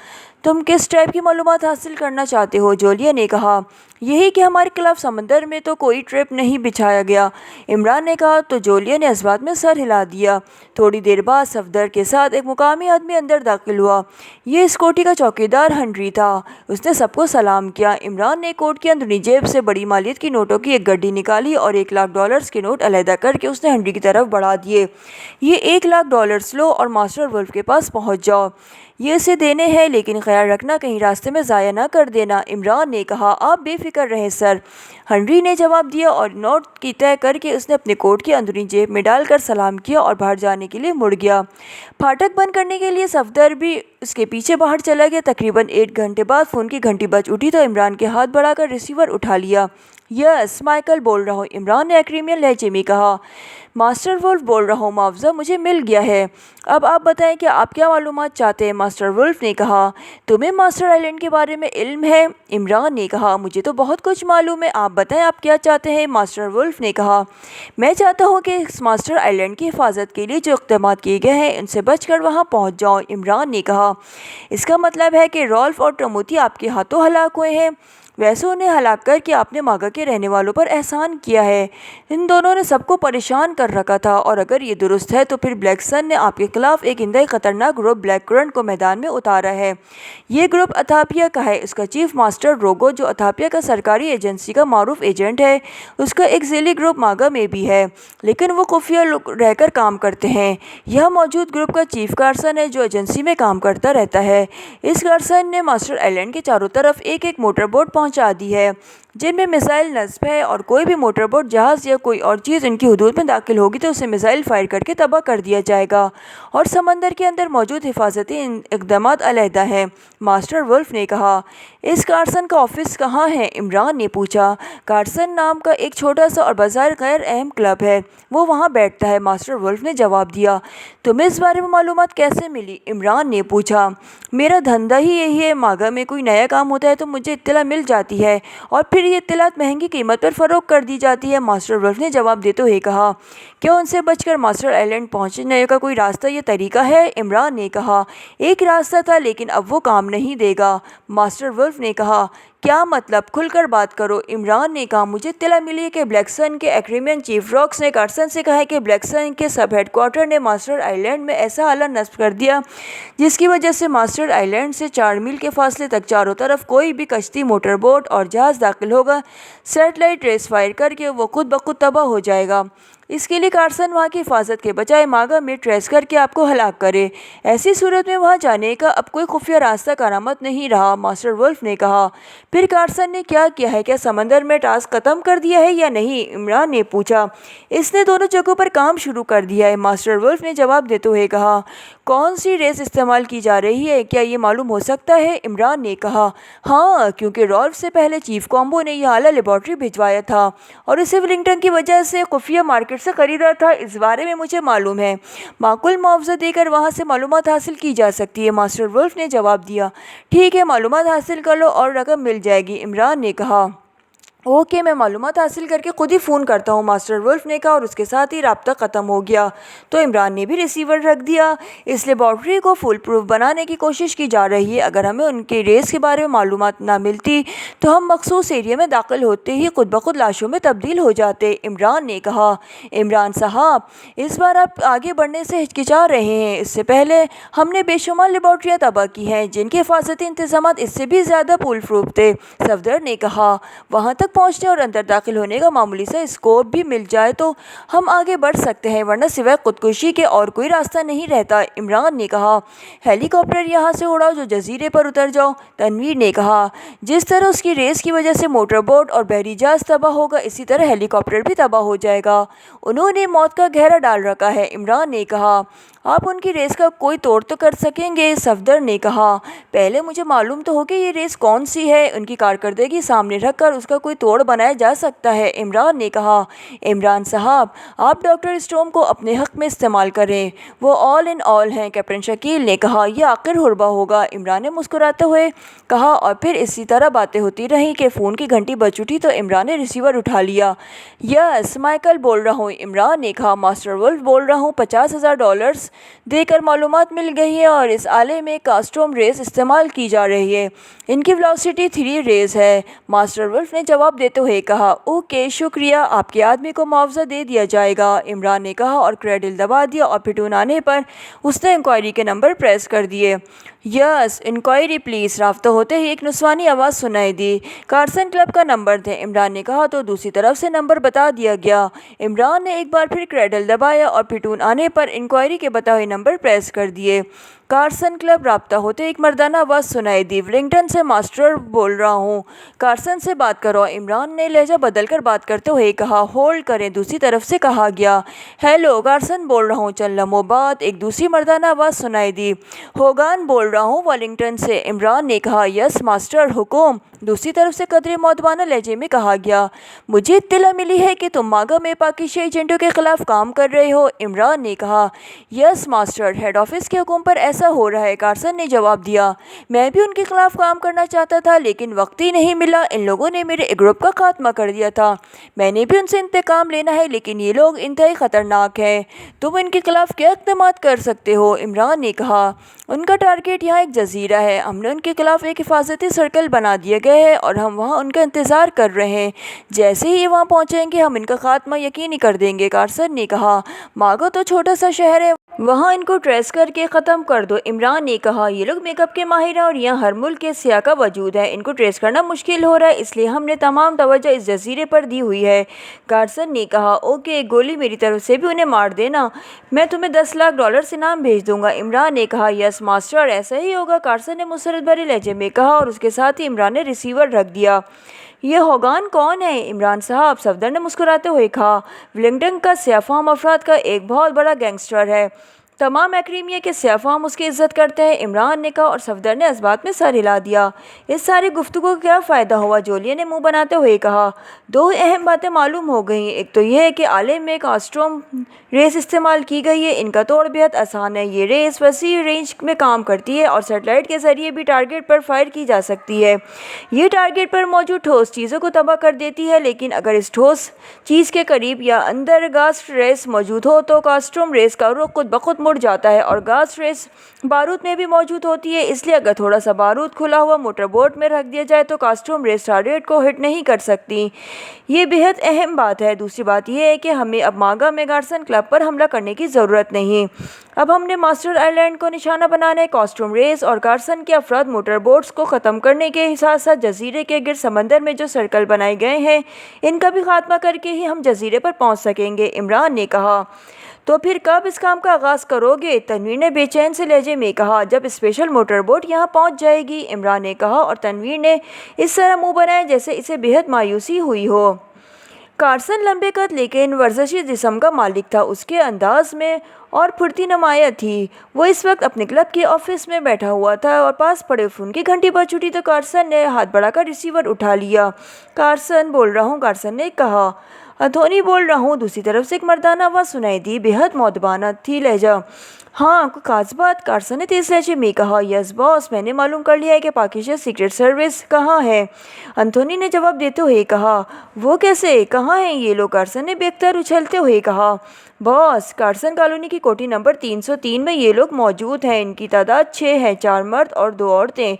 तुम किस टाइप की मालूमात हासिल करना चाहते हो? जोलिया ने कहा। यही कि हमारे खिलाफ समंदर में तो कोई ट्रिप नहीं बिछाया गया, इमरान ने कहा। तो जोलिया ने इस बात में सर हिला दिया। थोड़ी देर बाद सफदर के साथ एक मुकामी आदमी अंदर दाखिल हुआ। ये इस कोठी का चौकीदार हनरी था। उसने सबको सलाम किया। इमरान ने कोट की अंदरूनी जेब से बड़ी मालियत की नोटों की एक गड्डी निकाली और $1,00,000 के नोट अलहदा करके उसने हनरी की तरफ बढ़ा दिए। ये $1,00,000 लो और मास्टर वुल्फ के पास पहुँच जाओ। ये इसे देने हैं, लेकिन ख्याल रखना कहीं रास्ते में ज़ाया ना कर देना, इमरान ने कहा। आप बेफिक्र रहें सर, हनरी ने जवाब दिया और नोट की तय करके उसने अपने कोट की अंदरूनी जेब में डालकर सलाम किया और बाहर जाने के लिए मुड़ गया। फाटक बंद करने के लिए सफदर भी उसके पीछे बाहर चला गया। तकरीबन 1 घंटे बाद फ़ोन की घंटी बज उठी तो इमरान के हाथ बढ़ाकर रिसीवर उठा लिया। यस, माइकल बोल रहा हूँ, इमरान ने क्रीमियन लहजे में कहा। मास्टर वुल्फ बोल रहा हूँ, मुआवजा मुझे मिल गया है। अब आप बताएं कि आप क्या मालूमात चाहते हैं? मास्टर वुल्फ ने कहा। तुम्हें मास्टर आइलैंड के बारे में इल्म है? इमरान ने कहा। मुझे तो बहुत कुछ मालूम है, आप बताएं आप क्या चाहते हैं? मास्टर वुल्फ ने कहा। मैं चाहता हूँ कि इस मास्टर आइलैंड की हिफाजत के लिए जो इक़दाम किए गए हैं उनसे बचकर वहाँ पहुँच जाओ, इमरान ने कहा। इसका मतलब है कि रॉल्फ और टमूती आपके हाथों हलाक हुए हैं? वैसे उन्हें हलाक करके आपने मागा के रहने वालों पर एहसान किया है। इन दोनों ने सबको परेशान कर रखा था, और अगर ये दुरुस्त है तो फिर ब्लैक सन ने आपके खिलाफ एक इंतहाई ख़तरनाक ग्रुप ब्लैक करंट को मैदान में उतारा है। ये ग्रुप अथापिया का है। उसका चीफ मास्टर रोगो, जो अथापिया का सरकारी एजेंसी का मारूफ एजेंट है, उसका एक ज़ेली ग्रुप मागा में भी है, लेकिन वो खुफिया रहकर काम करते हैं। यह मौजूद ग्रुप का चीफ कार्सन है, जो एजेंसी में काम करता रहता है। इस कार्सन ने मास्टर आइलैंड के चारों तरफ एक एक मोटर बोट पहुँचा दी है जिनमें मिसाइल नस्ब है, और कोई भी मोटर बोट, जहाज़ या कोई और चीज़ इनकी हदूद में दाखिल होगी तो उसे मिसाइल फायर करके तबाह कर दिया जाएगा। और समंदर के अंदर मौजूद हिफाजती इक़दाम अलहदा हैं, मास्टर वुल्फ ने कहा। इस कार्सन का ऑफिस कहाँ है? इमरान ने पूछा। कार्सन नाम का एक छोटा सा और बाज़ार गैर अहम क्लब है, वो वहाँ बैठता है, मास्टर वुल्फ ने जवाब दिया। तुम्हें इस बारे में मालूमात कैसे मिली? इमरान ने पूछा। मेरा धंधा ही यही है, मागा में कोई नया काम होता है तो मुझे इत्तला मिल जाती है और फिर लिए इत्तलात महंगी कीमत पर फरोख्त कर दी जाती है। मास्टर वुल्फ ने जवाब देते हुए कहा, क्या उनसे बचकर मास्टर आइलैंड पहुंचने का कोई रास्ता या तरीका है? इमरान ने कहा, एक रास्ता था लेकिन अब वो काम नहीं देगा। मास्टर वुल्फ ने कहा, क्या मतलब? खुलकर बात करो। इमरान ने कहा, मुझे इत्तला मिली है कि ब्लैक सन के एक्रीमियन चीफ रॉक्स ने कार्सन से कहा है कि ब्लैक सन के सब हेडक्वार्टर ने मास्टर आइलैंड में ऐसा आला नस्ब कर दिया जिसकी वजह से मास्टर आइलैंड से 4 मील के फासले तक चारों तरफ कोई भी कश्ती, मोटर बोट और जहाज दाखिल होगा, सेटेलाइट रेस फायर करके वो खुद ब खुद तबाह हो जाएगा। इसके लिए कार्सन वहाँ की हिफाजत के बजाय मागा में ट्रेस करके आपको हलाक करे। ऐसी सूरत में वहाँ जाने का अब कोई खुफिया रास्ता करामत नहीं रहा। मास्टर वुल्फ ने कहा, फिर कार्सन ने क्या किया है? क्या समंदर में टास्क ख़त्म कर दिया है या नहीं? इमरान ने पूछा। इसने दोनों जगहों पर काम शुरू कर दिया है। मास्टर वुल्फ ने जवाब देते हुए कहा, कौन सी रेस इस्तेमाल की जा रही है, क्या ये मालूम हो सकता है? इमरान ने कहा, हाँ, क्योंकि रॉल्फ से पहले चीफ कॉम्बो ने यह आला लेबॉर्ट्री भिजवाया था और इसे वेलिंगटन की वजह से खुफिया मार्केट से खरीदा था। इस बारे में मुझे मालूम है। माकूल मुआवजा देकर वहाँ से मालूमात हासिल की जा सकती है। मास्टर वुल्फ ने जवाब दिया, ठीक है, मालूमात हासिल कर लो और रकम मिल जाएगी। इमरान ने कहा, ओके, मैं मालूमात हासिल करके खुद ही फ़ोन करता हूँ। मास्टर वुल्फ ने कहा और उसके साथ ही राब्ता ख़त्म हो गया। तो इमरान ने भी रिसीवर रख दिया। इस लेबॉर्ट्री को फुल प्रूफ बनाने की कोशिश की जा रही है। अगर हमें उनके रेस के बारे में मालूमात ना मिलती तो हम मखसूस एरिया में दाखिल होते ही खुद ब खुद लाशों में तब्दील हो जाते। इमरान ने कहा, इमरान साहब, इस बार आप आगे बढ़ने से हिचकिचा रहे हैं। इससे पहले हमने बेशुमार लेबॉर्ट्रियाँ तबाह की हैं जिनके हिफाजती इंतजाम इससे भी ज़्यादा फुल प्रूफ थे। सफदर ने कहा, वहाँ तक पहुंचने और अंदर दाखिल होने का मामूली सा स्कोप भी मिल जाए तो हम आगे बढ़ सकते हैं, वरना सिवाय खुदकुशी के और कोई रास्ता नहीं रहता। इमरान ने कहा, हेलीकॉप्टर यहाँ से उड़ाओ, जो जजीरे पर उतर जाओ। तनवीर ने कहा, जिस तरह उसकी रेस की वजह से मोटर बोट और बहरी जहाज तबाह होगा, इसी तरह हेलीकॉप्टर भी तबाह हो जाएगा। उन्होंने मौत का घेरा डाल रखा है। इमरान ने कहा, आप उनकी रेस का कोई तोड़ तो कर सकेंगे? सफदर ने कहा, पहले मुझे मालूम तो हो कि ये रेस कौन सी है। उनकी कारकर्दगी सामने रखकर उसका कोई तोड़ बनाया जा सकता है। इमरान ने कहा, इमरान साहब, आप डॉक्टर स्टोम को अपने हक़ में इस्तेमाल करें, वो ऑल इन ऑल हैं। कैप्टन शकील ने कहा, यह आखिर हुरबा होगा। इमरान ने मुस्कुराते हुए कहा और फिर इसी तरह बातें होती रहीं कि फ़ोन की घंटी बज उठी तो इमरान ने रिसीवर उठा लिया। यस, माइकल बोल रहा हूँ। इमरान ने कहा, मास्टर वुल्फ बोल रहा हूँ। $50,000 देकर मालूमात मिल गई है और इस आले में कास्टोम रेस इस्तेमाल की जा रही है। इनकी वेलोसिटी 3 रेस है। मास्टर वुल्फ ने जवाब देते हुए कहा, ओके, शुक्रिया, आपके आदमी को मुआवजा दे दिया जाएगा। इमरान ने कहा और क्रेडिल दबा दिया और पिटून आने पर उसने इंक्वायरी के नंबर प्रेस कर दिए। Yes, inquiry please. राब्ता होते ही एक नुस्वानी आवाज़ सुनाई दी। कार्सन क्लब का नंबर थे। इमरान ने कहा तो दूसरी तरफ से नंबर बता दिया गया। इमरान ने एक बार फिर क्रेडल दबाया और पिटून आने पर इंक्वायरी के बताए हुए नंबर प्रेस कर दिए। Carson club. राब्ता होते एक मर्दाना आवाज़ सुनाई दी, वेलिंगटन से मास्टर बोल रहा हूँ, कार्सन से बात करो। इमरान ने लहजा बदलकर बात करते हुए कहा, होल्ड करें। दूसरी तरफ से कहा गया, हेलो, कार्सन बोल रहा हूँ। चंद लम्हों बाद एक दूसरी मर्दाना आवाज़ सुनाई दी, होगान बोल रहा हूँ, वेलिंगटन से। इमरान ने कहा, यस मास्टर, हुकुम। दूसरी तरफ से कदरे मौदबाना लहजे में कहा गया, मुझे इत्तला मिली है कि तुम मागा में पाकिस्तानी एजेंटों के खिलाफ काम कर रहे हो। इमरान ने कहा, यस मास्टर, हेड ऑफिस के हुक्म पर ऐसा हो रहा है। कार्सन ने जवाब दिया, मैं भी उनके खिलाफ काम करना चाहता था लेकिन वक्त ही नहीं मिला। इन लोगों ने मेरे ग्रुप का खात्मा कर दिया था। मैंने भी उनसे इंतकाम लेना है लेकिन ये लोग इंतहाई ख़तरनाक हैं। तुम इनके खिलाफ क्या इक़दाम कर सकते हो? इमरान ने कहा, उनका टारगेट यहाँ एक जजीरा है। हमने उनके खिलाफ एक हिफाजती सर्कल बना दिया गया है और हम वहाँ उनका इंतज़ार कर रहे हैं। जैसे ही ये वहाँ पहुँचेंगे हम इनका खात्मा यकीनी कर देंगे। कार्सन ने कहा, मागो तो छोटा सा शहर है, वहाँ इनको ट्रेस करके ख़त्म कर दो। इमरान ने कहा, ये लोग मेकअप के माहिर हैं और यहाँ हर मुल्क के सियाह का वजूद है। इनको ट्रेस करना मुश्किल हो रहा है, इसलिए हमने तमाम तवज्जो इस जजीरे पर दी हुई है। कार्सन ने कहा, ओके, गोली मेरी तरफ से भी उन्हें मार देना, मैं तुम्हें $10 लाख इनाम भेज दूंगा। इमरान ने कहा, यस मास्टर, ऐसा ही होगा। कार्सन ने मुसरत भरे लहजे में कहा और उसके साथ ही इमरान ने रिसीवर रख दिया। ये होगान कौन है? इमरान साहब, सफदर ने मुस्कुराते हुए कहा, वेलिंगटन का सियाफाम अफराद का एक बहुत बड़ा गैंगस्टर है। तमाम एक्रीमिया के स्याफाम उसकी इज्जत करते हैं, इमरान ने कहा, और सफदर ने इस बात में सर हिला दिया। इस सारी गुफ्तगू का क्या फ़ायदा हुआ? जोलिया ने मुंह बनाते हुए कहा। दो अहम बातें मालूम हो गई। एक तो यह है कि आलम में कास्ट्रोम रेस इस्तेमाल की गई है। इनका तोड़ बेहद आसान है। ये रेस वसी रेंज में काम करती है और सेटेलाइट के ज़रिए भी टारगेट पर फायर की जा सकती है। ये टारगेट पर मौजूद ठोस चीज़ों को तबाह कर देती है, लेकिन अगर इस ठोस चीज़ के करीब या अंदर गास्ट रेस मौजूद हो तो कास्ट्रोम रेस का रुख खुद ब खुद मुड़ जाता है, और गास्ट रेस बारूद में भी मौजूद होती है। इसलिए अगर थोड़ा सा बारूद खुला हुआ मोटरबोट में रख दिया जाए तो कास्ट्रोम रेस टारगेट को हिट नहीं कर सकती। ये बेहद अहम बात है। दूसरी बात यह है कि हमें अब मागा में गार्सन क्लब पर हमला करने की ज़रूरत नहीं। अब हमने मास्टर आइलैंड को निशाना बनाना है। कास्ट्रोम रेस और गार्सन के अफराद मोटरबोट्स को ख़त्म करने के साथ साथ जजीरे के गिर्द समंदर में जो सर्कल बनाए गए हैं, इनका भी खात्मा करके ही हम जजीरे पर पहुंच सकेंगे, इमरान ने कहा। तो फिर कब इस काम का आगाज़ करोगे? तनवीर ने बेचैन से लहजे में कहा। जब स्पेशल मोटरबोट यहाँ पहुँच जाएगी, इमरान ने कहा, और तनवीर ने इस तरह मुंह बनाया जैसे इसे बेहद मायूसी हुई हो। कार्सन लंबे कद लेकिन वर्जिशी जिस्म का मालिक था। उसके अंदाज में और फुर्ती नुमाया थी। वो इस वक्त अपने क्लब के ऑफिस में बैठा हुआ था और पास पड़े फ़ोन की घंटी बज उठी तो कार्सन ने हाथ बढ़ाकर रिसीवर उठा लिया। कार्सन बोल रहा हूँ, कार्सन ने कहा। अधोनी बोल रहा हूँ। दूसरी तरफ से एक मर्दाना आवाज़ सुनाई दी, बेहद मौदबाना थी लहजा। हाँ, कोई खास बात? कार्सन ने तेज लहजे में कहा। यस बॉस, मैंने मालूम कर लिया है कि पाकिस्तान सीक्रेट सर्विस कहाँ है। एंथोनी ने जवाब देते हुए कहा। वो कैसे? कहाँ हैं ये लोग? कार्सन ने बेख्तर उछलते हुए कहा। बॉस, कार्सन कॉलोनी की कोठी नंबर 303 में ये लोग मौजूद हैं। इनकी तादाद 6 है, 4 मर्द और 2 औरतें,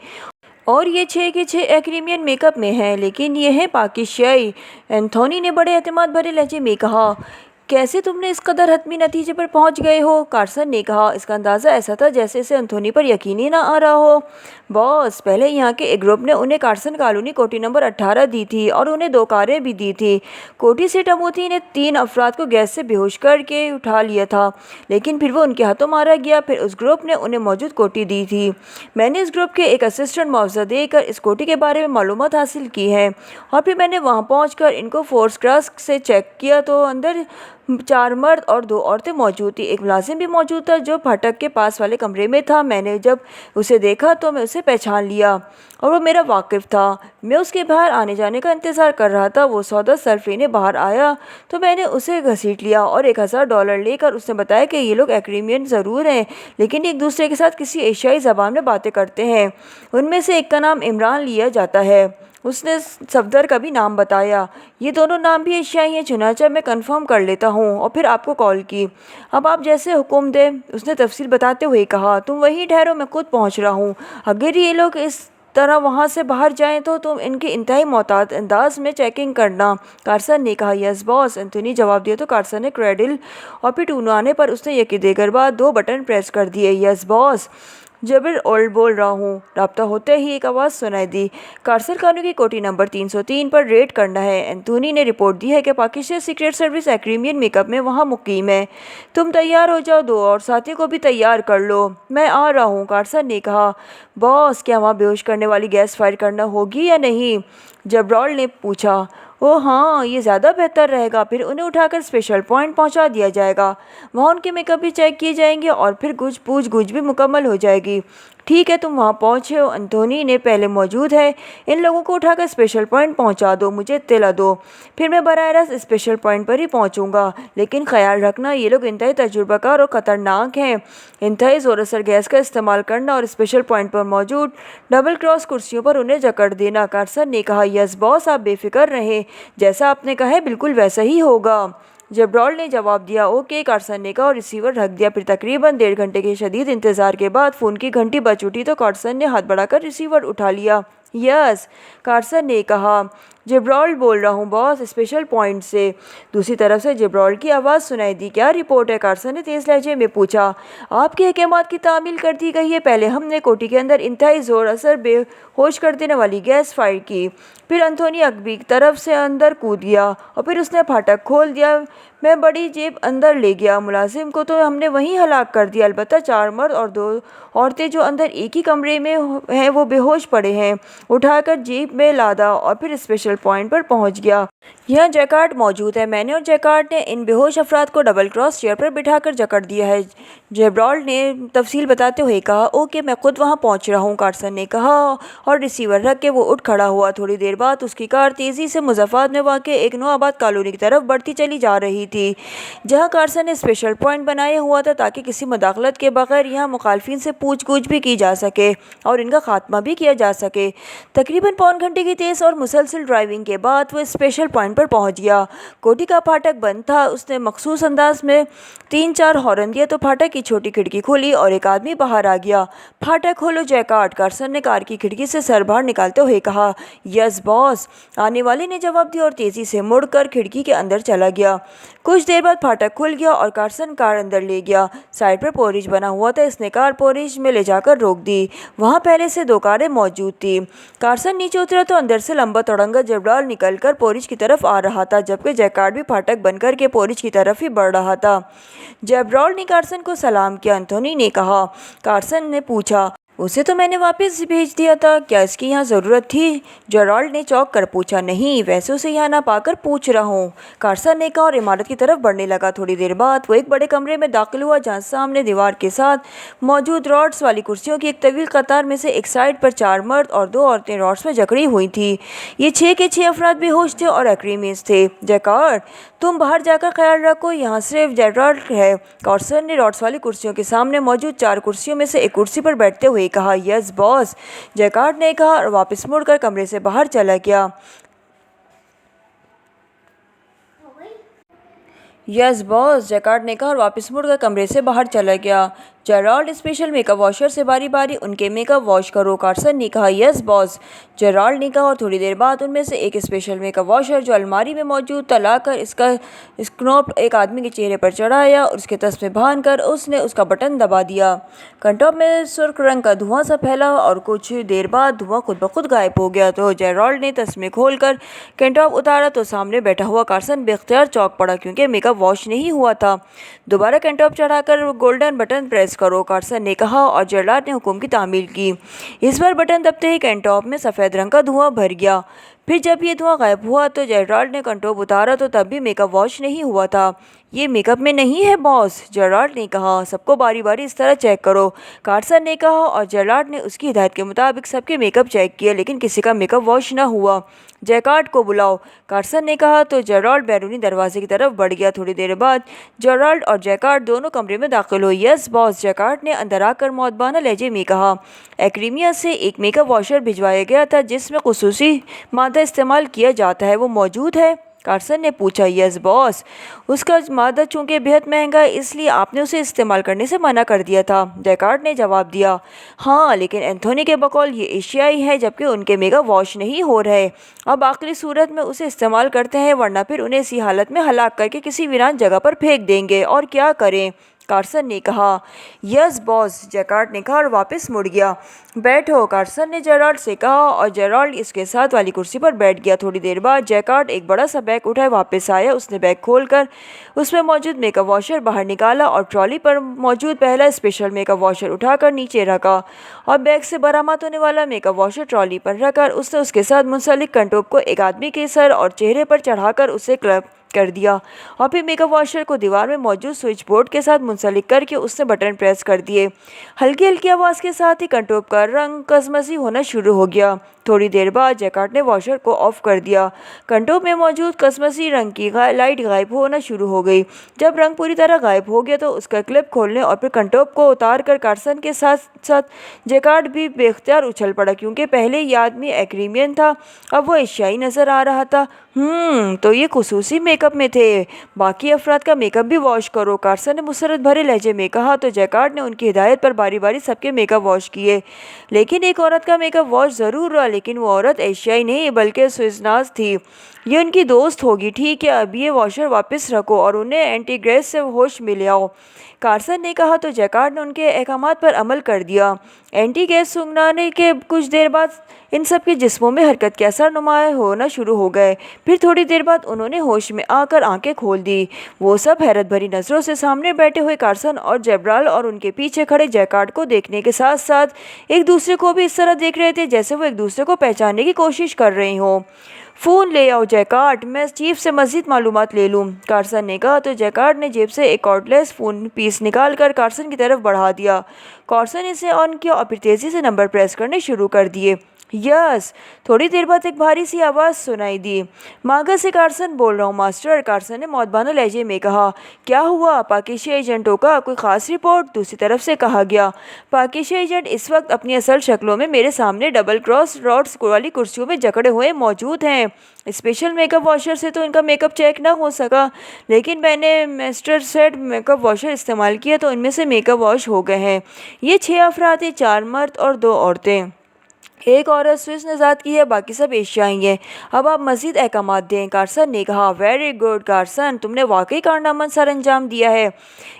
और ये 6 के 6 एक्रीमियन मेकअप में हैं, लेकिन ये हैं पाकिस्तानी। एंथोनी ने बड़े एतमाद भरे लहजे में कहा। कैसे तुमने इस कदर हतमी नतीजे पर पहुंच गए हो? कार्सन ने कहा। इसका अंदाज़ा ऐसा था जैसे इसे एंथोनी पर यकीन ही ना आ रहा हो। बॉस, पहले यहाँ के एक ग्रुप ने उन्हें कार्सन कॉलोनी कोठी नंबर 18 दी थी और उन्हें 2 कारें भी दी थी। कोठी से टमोथी ने 3 अफराद को गैस से बेहोश करके उठा लिया था, लेकिन फिर वो उनके हाथों मारा गया। फिर उस ग्रुप ने उन्हें मौजूद कोठी दी थी। मैंने इस ग्रुप के एक असिस्टेंट मुआवजा देकर इस कोठी के बारे में मालूमात हासिल की है, और फिर मैंने वहाँ पहुँच इनको फोर्स क्रॉस से चेक किया तो अंदर 4 मर्द और 2 औरतें मौजूद थी। एक मुलाजिम भी मौजूद था जो फाटक के पास वाले कमरे में था। मैंने जब उसे देखा तो मैं उसे पहचान लिया और वो मेरा वाकिफ़ था। मैं उसके बाहर आने जाने का इंतज़ार कर रहा था। वो सौदा सर्फ लेने बाहर आया तो मैंने उसे घसीट लिया और $1000 लेकर उसने बताया कि ये लोग एक्रीमियन ज़रूर हैं, लेकिन एक दूसरे के साथ किसी एशियाई ज़बान में बातें करते हैं। उनमें से एक का नाम इमरान लिया जाता है। उसने सफदर का भी नाम बताया। ये दोनों नाम भी एशियाई हैं, चुनांचे मैं कंफर्म कर लेता हूँ और फिर आपको कॉल की। अब आप जैसे हुक्म दें, उसने तफसील बताते हुए कहा। तुम वहीं ठहरो, मैं खुद पहुँच रहा हूँ। अगर ये लोग इस तरह वहाँ से बाहर जाएं तो तुम इनके इंतहाई मोहतात अंदाज में चेकिंग करना, कार्सन ने कहा। यस बॉस, एंथोनी जवाब दिया तो कार्सन ने क्रेडिल और फिर टूनाने पर उसने यकी देकर बाद 2 बटन प्रेस कर दिए। यस बॉस, जबर ओल्ड बोल रहा हूँ। राब्ता होते ही एक आवाज़ सुनाई दी। कार्सन कॉलोनी की कोठी नंबर 303 पर रेड करना है। एंथोनी ने रिपोर्ट दी है कि पाकिस्तान सीक्रेट सर्विस एक्रीमियन मेकअप में वहाँ मुकीम है। तुम तैयार हो जाओ, 2 और साथियों को भी तैयार कर लो। मैं आ रहा हूँ, कार्सन ने कहा। बॉस, क्या वहाँ बेहोश करने वाली गैस फायर करना होगी या नहीं? जबरॉल ने पूछा। ओह हाँ, ये ज़्यादा बेहतर रहेगा। फिर उन्हें उठाकर स्पेशल पॉइंट पहुंचा दिया जाएगा। वहाँ उनके मेकअप भी चेक किए जाएंगे और फिर कुछ पूछ-गुछ भी मुकम्मल हो जाएगी। ठीक है, तुम वहाँ पहुँचे हो, एंथोनी ने पहले मौजूद है। इन लोगों को उठाकर स्पेशल पॉइंट पहुँचा दो, मुझे इत्तला दो, फिर मैं बराह रास्त स्पेशल पॉइंट पर ही पहुँचूँगा। लेकिन ख्याल रखना, ये लोग इंतहाई तजुर्बाकार और ख़तरनाक हैं। इंतहाई ज़ोर असर गैस का इस्तेमाल करना और स्पेशल पॉइंट पर मौजूद डबल क्रॉस कुर्सियों पर उन्हें जकड़ देना, कार्सन ने कहा। यस बॉस, आप बेफिक्र रहें, जैसा आपने कहा है बिल्कुल वैसा ही होगा, जबरॉल ने जवाब दिया। ओके, कार्सन ने कहा और रिसीवर रख दिया। फिर तकरीबन 1.5 घंटे के शदीद इंतज़ार के बाद फ़ोन की घंटी बज उठी तो कार्सन ने हाथ बढ़ाकर रिसीवर उठा लिया। यस, कार्सन ने कहा। जबरॉल बोल रहा हूँ बॉस, स्पेशल पॉइंट से। दूसरी तरफ से जबरॉल की आवाज़ सुनाई दी। क्या रिपोर्ट है? कार्सन ने तेज़ लहजे में पूछा। आपके अहकामात की तामील कर दी गई है। पहले हमने कोठी के अंदर इंतहाई ज़ोर असर बेहोश कर देने वाली गैस फायर की, फिर एंथोनी अकबी की तरफ से अंदर कूद गया और फिर उसने फाटक खोल दिया। मैं बड़ी जेब अंदर ले गया। मुलाजिम को तो हमने वहीं हलाक कर दिया। अलबत्ता 4 मर्द और 2 औरतें जो अंदर एक ही कमरे में हैं वो बेहोश पड़े हैं। उठाकर जीप में लादा और फिर स्पेशल पॉइंट पर पहुंच गया। यहाँ जैकार्ड मौजूद है। मैंने और जैकार्ड ने इन बेहोश अफराद को डबल क्रॉस चेयर पर बिठाकर जकड़ दिया है, जेब्राल्ड ने तफसील बताते हुए कहा। ओके, मैं खुद वहाँ पहुँच रहा हूँ, कार्सन ने कहा और रिसीवर रख के वो उठ खड़ा हुआ। थोड़ी देर बाद उसकी कार तेज़ी से मुज़फ़्फ़राबाद में वाक़ एक नौआबाद कॉलोनी की तरफ बढ़ती चली जा रही थी, जहाँ कार्सन ने स्पेशल पॉइंट बनाया हुआ था ताकि किसी मुदाखलत के बगैर यहाँ मुखालफिन से पूछ गूछ भी की जा सके और इनका खात्मा भी किया जा सके। तकरीबन पौन घंटे की तेज़ और मुसलसल ड्राइविंग के बाद वो स्पेशल पॉइंट पर पहुंच गया। कोठी का फाटक बंद था। उसने मखसूस अंदाज में 3-4 हॉर्न दिया तो फाटक की छोटी खिड़की खुली और एक आदमी बाहर आ गया। फाटक खोलो जैकार्ड, कार्सन ने कार की खिड़की से सर बाहर निकालते हुए कहा। यस बॉस, आने वाले ने जवाब दिया और तेज़ी से मुड़कर खिड़की के अंदर चला गया। कुछ देर बाद फाटक खुल गया और कार्सन कार अंदर ले गया। साइड पर पोरिज बना हुआ था। इसने कार पोरिज में ले जाकर रोक दी। वहाँ पहले से 2 कारें मौजूद थी। कार्सन नीचे उतरा तो अंदर से लंबा तड़ंगा जेब्राल्ड निकलकर पोरिज की तरफ आ रहा था, जबकि जैकार्ड भी फाटक बंद करके पोरिज की तरफ ही बढ़ रहा था। जेब्राल्ड ने कार्सन को सलाम किया। एंथोनी ने कहा। कार्सन ने पूछा, उसे तो मैंने वापस भेज दिया था, क्या इसकी यहाँ ज़रूरत थी? जेराल्ड ने चौंक कर पूछा। नहीं, वैसे उसे यहाँ ना पाकर पूछ रहा हूँ, कार्सन ने कहा और इमारत की तरफ बढ़ने लगा। थोड़ी देर बाद वो एक बड़े कमरे में दाखिल हुआ, जहाँ सामने दीवार के साथ मौजूद रॉड्स वाली कुर्सियों की एक तवील कतार में से एक साइड पर 4 मर्द और 2 औरतें रॉड्स में जकड़ी हुई थी। ये 6 के 6 अफराद बेहोश थे और एक्रीमीज थे। जैकार्ड, तुम बाहर जाकर ख्याल रखो, यहाँ सिर्फ जेराल्ड है। कार्सन ने रॉड्स वाली कुर्सियों के सामने मौजूद 4 कुर्सियों में से एक कुर्सी पर बैठते हुए कहा। यस बॉस, जैकार्ड ने कहा और वापस मुड़कर कमरे से बाहर चला गया। यस बॉस, जैकार्ड ने कहा और वापस मुड़कर कमरे से बाहर चला गया। जेराल्ड, स्पेशल मेकअप वॉशर से बारी बारी उनके मेकअप वॉश करो, कार्सन ने कहा। यस बॉस, जेराल्ड ने कहा और थोड़ी देर बाद उनमें से एक स्पेशल मेकअप वॉशर जो अलमारी में मौजूद था लाकर इसका स्नोप एक आदमी के चेहरे पर चढ़ाया और उसके तस्मे बांध कर उसने उसका बटन दबा दिया। कंटोप में सुर्ख रंग का धुआं सा फैला और कुछ देर बाद धुआं खुद ब खुद गायब हो गया। तो जेराल्ड ने तस्मे खोलकर कंटोप उतारा तो सामने बैठा हुआ कार्सन बेख्तियार चौंक पड़ा, क्योंकि मेकअप वॉश नहीं हुआ था। दोबारा कंटोप चढ़ाकर गोल्डन बटन प्रेस करो, कार्सन ने कहा और जेराल्ड ने हुक्म की तामील की। इस बार बटन दबते ही कंटोप में सफ़ेद रंग का धुआं भर गया। फिर जब ये धुआं गायब हुआ तो जेराल्ड ने कंटोप उतारा तो तब भी मेकअप वॉश नहीं हुआ था। ये मेकअप में नहीं है बॉस, जेराल्ड ने कहा। सबको बारी बारी इस तरह चेक करो, कार्सन ने कहा और जेराल्ड ने उसकी हिदायत के मुताबिक सबके मेकअप चेक किए, लेकिन किसी का मेकअप वॉश न हुआ। जैकार्ड को बुलाओ, कार्सन ने कहा तो जेराल्ड बैरूनी दरवाजे की तरफ बढ़ गया। थोड़ी देर बाद जेराल्ड और जैकार्ड दोनों कमरे में दाखिल हुए। यस बॉस, जैकार्ड ने अंदर आकर मौतबाना लहजे में कहा। एक्रीमिया से एक मेकअप वॉशर भिजवाया गया था जिसमें खुसूसी मादा इस्तेमाल किया जाता है, वो मौजूद है? कार्सन ने पूछा। यस बॉस, उसका मादा चूँकि बेहद महंगा है इसलिए आपने उसे इस्तेमाल करने से मना कर दिया था, जैकार्ड ने जवाब दिया। हाँ, लेकिन एंथोनी के बकौल ये एशियाई है जबकि उनके मेकअप वॉश नहीं हो रहे। अब आखिरी सूरत में उसे इस्तेमाल करते हैं, वरना फिर उन्हें इसी हालत में हलाक करके किसी वीरान जगह पर फेंक देंगे। और क्या करें? कार्सन ने कहा। यस बॉस, जैकार्ड ने कहा और वापस मुड़ गया। बैठो, कार्सन ने जेराल्ड से कहा और जेराल्ड इसके साथ वाली कुर्सी पर बैठ गया। थोड़ी देर बाद जैकार्ड एक बड़ा सा बैग उठाए वापस आया। उसने बैग खोलकर उसमें मौजूद मेकअप वॉशर बाहर निकाला और ट्रॉली पर मौजूद पहला स्पेशल मेकअप वॉशर उठाकर नीचे रखा और बैग से बरामद होने वाला मेकअप वॉशर ट्रॉली पर रखकर उसने उसके साथ मुंसलिक कंटोप को एक आदमी के सर और चेहरे पर चढ़ाकर उसे क्लैप कर दिया और फिर मेकअप वॉशर को दीवार में मौजूद स्विच बोर्ड के साथ मुंसलिक करके उसने बटन प्रेस कर दिए। हल्की हल्की आवाज़ के साथ ही कंटोप का रंग कसमसी होना शुरू हो गया। थोड़ी देर बाद जैकार्ड ने वॉशर को ऑफ कर दिया। कंटोप में मौजूद कसमसी रंग की लाइट गायब होना शुरू हो गई। जब रंग पूरी तरह गायब हो गया तो उसका क्लिप खोलने और फिर कंटोप को उतार कर कार्सन के साथ साथ जैकार्ड भी बेख्तियार उछल पड़ा, क्योंकि पहले ये आदमी एक्रीमियन था, अब वो एशियाई नज़र आ रहा था। तो ये खुसूसी मेकअप में थे। बाकी अफराद का मेकअप भी वॉश करो, कार्सन ने मुसरत भरे लहजे में कहा। तो जैकार्ड ने उनकी हिदायत पर बारी बारी सबके मेकअप वॉश किए, लेकिन एक औरत का मेकअप वॉश ज़रूर रहा, लेकिन वो औरत एशियाई नहीं बल्कि स्विज़नाज थी। ये उनकी दोस्त होगी। ठीक है, अब ये वॉशर वापस रखो और उन्हें एंटीग्रेस से होश में ले आओ, कार्सन ने कहा। तो जैकार्ड ने उनके अहकामात पर अमल कर दिया। एंटी गैस सूंघने के कुछ देर बाद इन सब के जिस्मों में हरकत के असर नुमाया होना शुरू हो गए। फिर थोड़ी देर बाद उन्होंने होश में आकर आंखें खोल दी। वो सब हैरत भरी नज़रों से सामने बैठे हुए कार्सन और जेब्राल और उनके पीछे खड़े जैकार्ड को देखने के साथ साथ एक दूसरे को भी इस तरह देख रहे थे जैसे वो एक दूसरे को पहचानने की कोशिश कर रहे हों। फ़ोन ले आओ जैकार्ड, मैं चीफ से मज़ीद मालूमात ले लूँ, कार्सन ने कहा। तो जैकार्ड ने जेब से एक कॉर्डलेस फ़ोन पीस निकाल कर कार्सन की तरफ बढ़ा दिया। कार्सन इसे ऑन किया और फिर तेज़ी से नंबर प्रेस करने शुरू कर दिए। यस। थोड़ी देर बाद एक भारी सी आवाज़ सुनाई दी। मागा से कार्सन बोल रहा हूँ मास्टर, कार्सन ने मौतबाना लहजे में कहा। क्या हुआ? पाकिस्तानी एजेंटों का कोई ख़ास रिपोर्ट? दूसरी तरफ से कहा गया। पाकिस्तानी एजेंट इस वक्त अपनी असल शक्लों में मेरे सामने डबल क्रॉस रॉड्स वाली कुर्सियों में जकड़े हुए मौजूद हैं। स्पेशल मेकअप वॉशर से तो इनका मेकअप चेक ना हो सका, लेकिन मैंने मास्टर सेट मेकअप वॉशर इस्तेमाल किया तो इनमें से मेकअप वॉश हो गए हैं। ये 6 अफराद हैं, 4 मर्द और 2 औरतें। एक औरत स्विस नजात की है, बाकी सब एशियाई हैं। अब आप मज़ीद अहकामात दें, कार्सन ने कहा। वेरी गुड कार्सन, तुमने वाकई कारनामा सर अंजाम दिया है।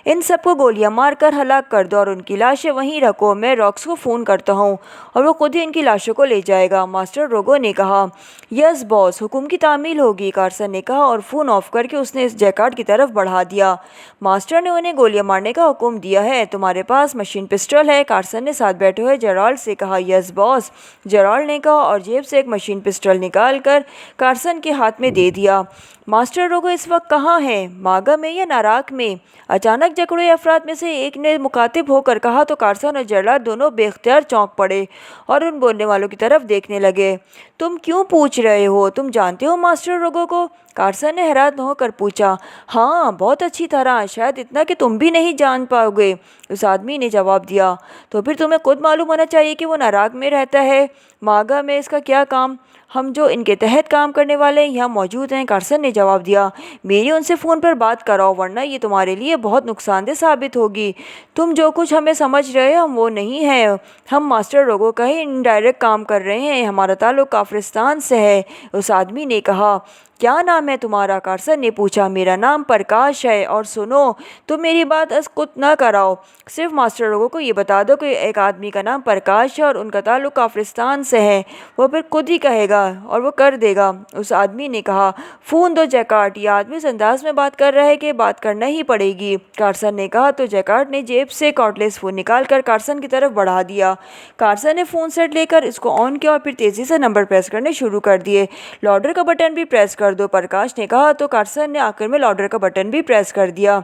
इन सबको गोलियां मारकर हलाक कर दो और उनकी लाशें वहीं रखो। मैं रॉक्स को फ़ोन करता हूँ और वो खुद ही इनकी लाशों को ले जाएगा, मास्टर रोगो ने कहा। यस बॉस, हुक्म की तामील होगी, कार्सन ने कहा और फ़ोन ऑफ करके उसने इस जैकार्ड की तरफ बढ़ा दिया। मास्टर ने उन्हें गोलियां मारने का हुक्म दिया है। तुम्हारे पास मशीन पिस्टल है? कार्सन ने साथ बैठे हुए जेराल्ड से कहा। यस बॉस, जेराल्ड ने कहा और जेब से एक मशीन पिस्टल निकालकर कार्सन के हाथ में दे दिया। मास्टर रोगो इस वक्त कहाँ हैं? मागा में या नाराक में? अचानक जकड़े अफराद में से एक ने मुखातिब होकर कहा तो कार्सन और जेराल्ड दोनों बेख्तियार चौंक पड़े और उन बोलने वालों की तरफ देखने लगे। तुम क्यों पूछ रहे हो? तुम जानते हो मास्टर रोगो को? कार्सन ने हैरान होकर पूछा। हाँ, बहुत अच्छी तरह, शायद इतना कि तुम भी नहीं जान पाओगे, उस आदमी ने जवाब दिया। तो फिर तुम्हें खुद मालूम होना चाहिए कि वो नाराक में रहता है। मागा में इसका क्या काम? हम जो इनके तहत काम करने वाले हैं यहाँ मौजूद हैं, कार्सन ने जवाब दिया। मेरी उनसे फ़ोन पर बात कराओ वरना ये तुम्हारे लिए बहुत नुकसानदेह साबित होगी। तुम जो कुछ हमें समझ रहे हो हम वो नहीं है। हम मास्टर रोगो का ही इनडायरेक्ट काम कर रहे हैं। हमारा ताल्लुक काफिरिस्तान से है, उस आदमी ने कहा। क्या नाम है तुम्हारा? कार्सन ने पूछा। मेरा नाम प्रकाश है। और सुनो, तुम मेरी बात अस्कुत न कराओ, सिर्फ मास्टर लोगों को ये बता दो कि एक आदमी का नाम प्रकाश है और उनका ताल्लुक काफिरिस्तान से है। वो फिर खुद ही कहेगा और वो कर देगा, उस आदमी ने कहा। फ़ोन दो जैकार्ड, ये आदमी इस अंदाज में बात कर रहा है कि बात करना ही पड़ेगी, कार्सन ने कहा। तो जैकार्ड ने जेब से कॉर्डलेस फ़ोन निकाल कर कार्सन की तरफ बढ़ा दिया। कार्सन ने फ़ोन सेट लेकर इसको ऑन किया और फिर तेज़ी से नंबर प्रेस करने शुरू कर दिए। लाउडर का बटन भी प्रेस कर दो, प्रकाश ने कहा। तो कार्सन ने आखिर में लाउडर का बटन भी प्रेस कर दिया।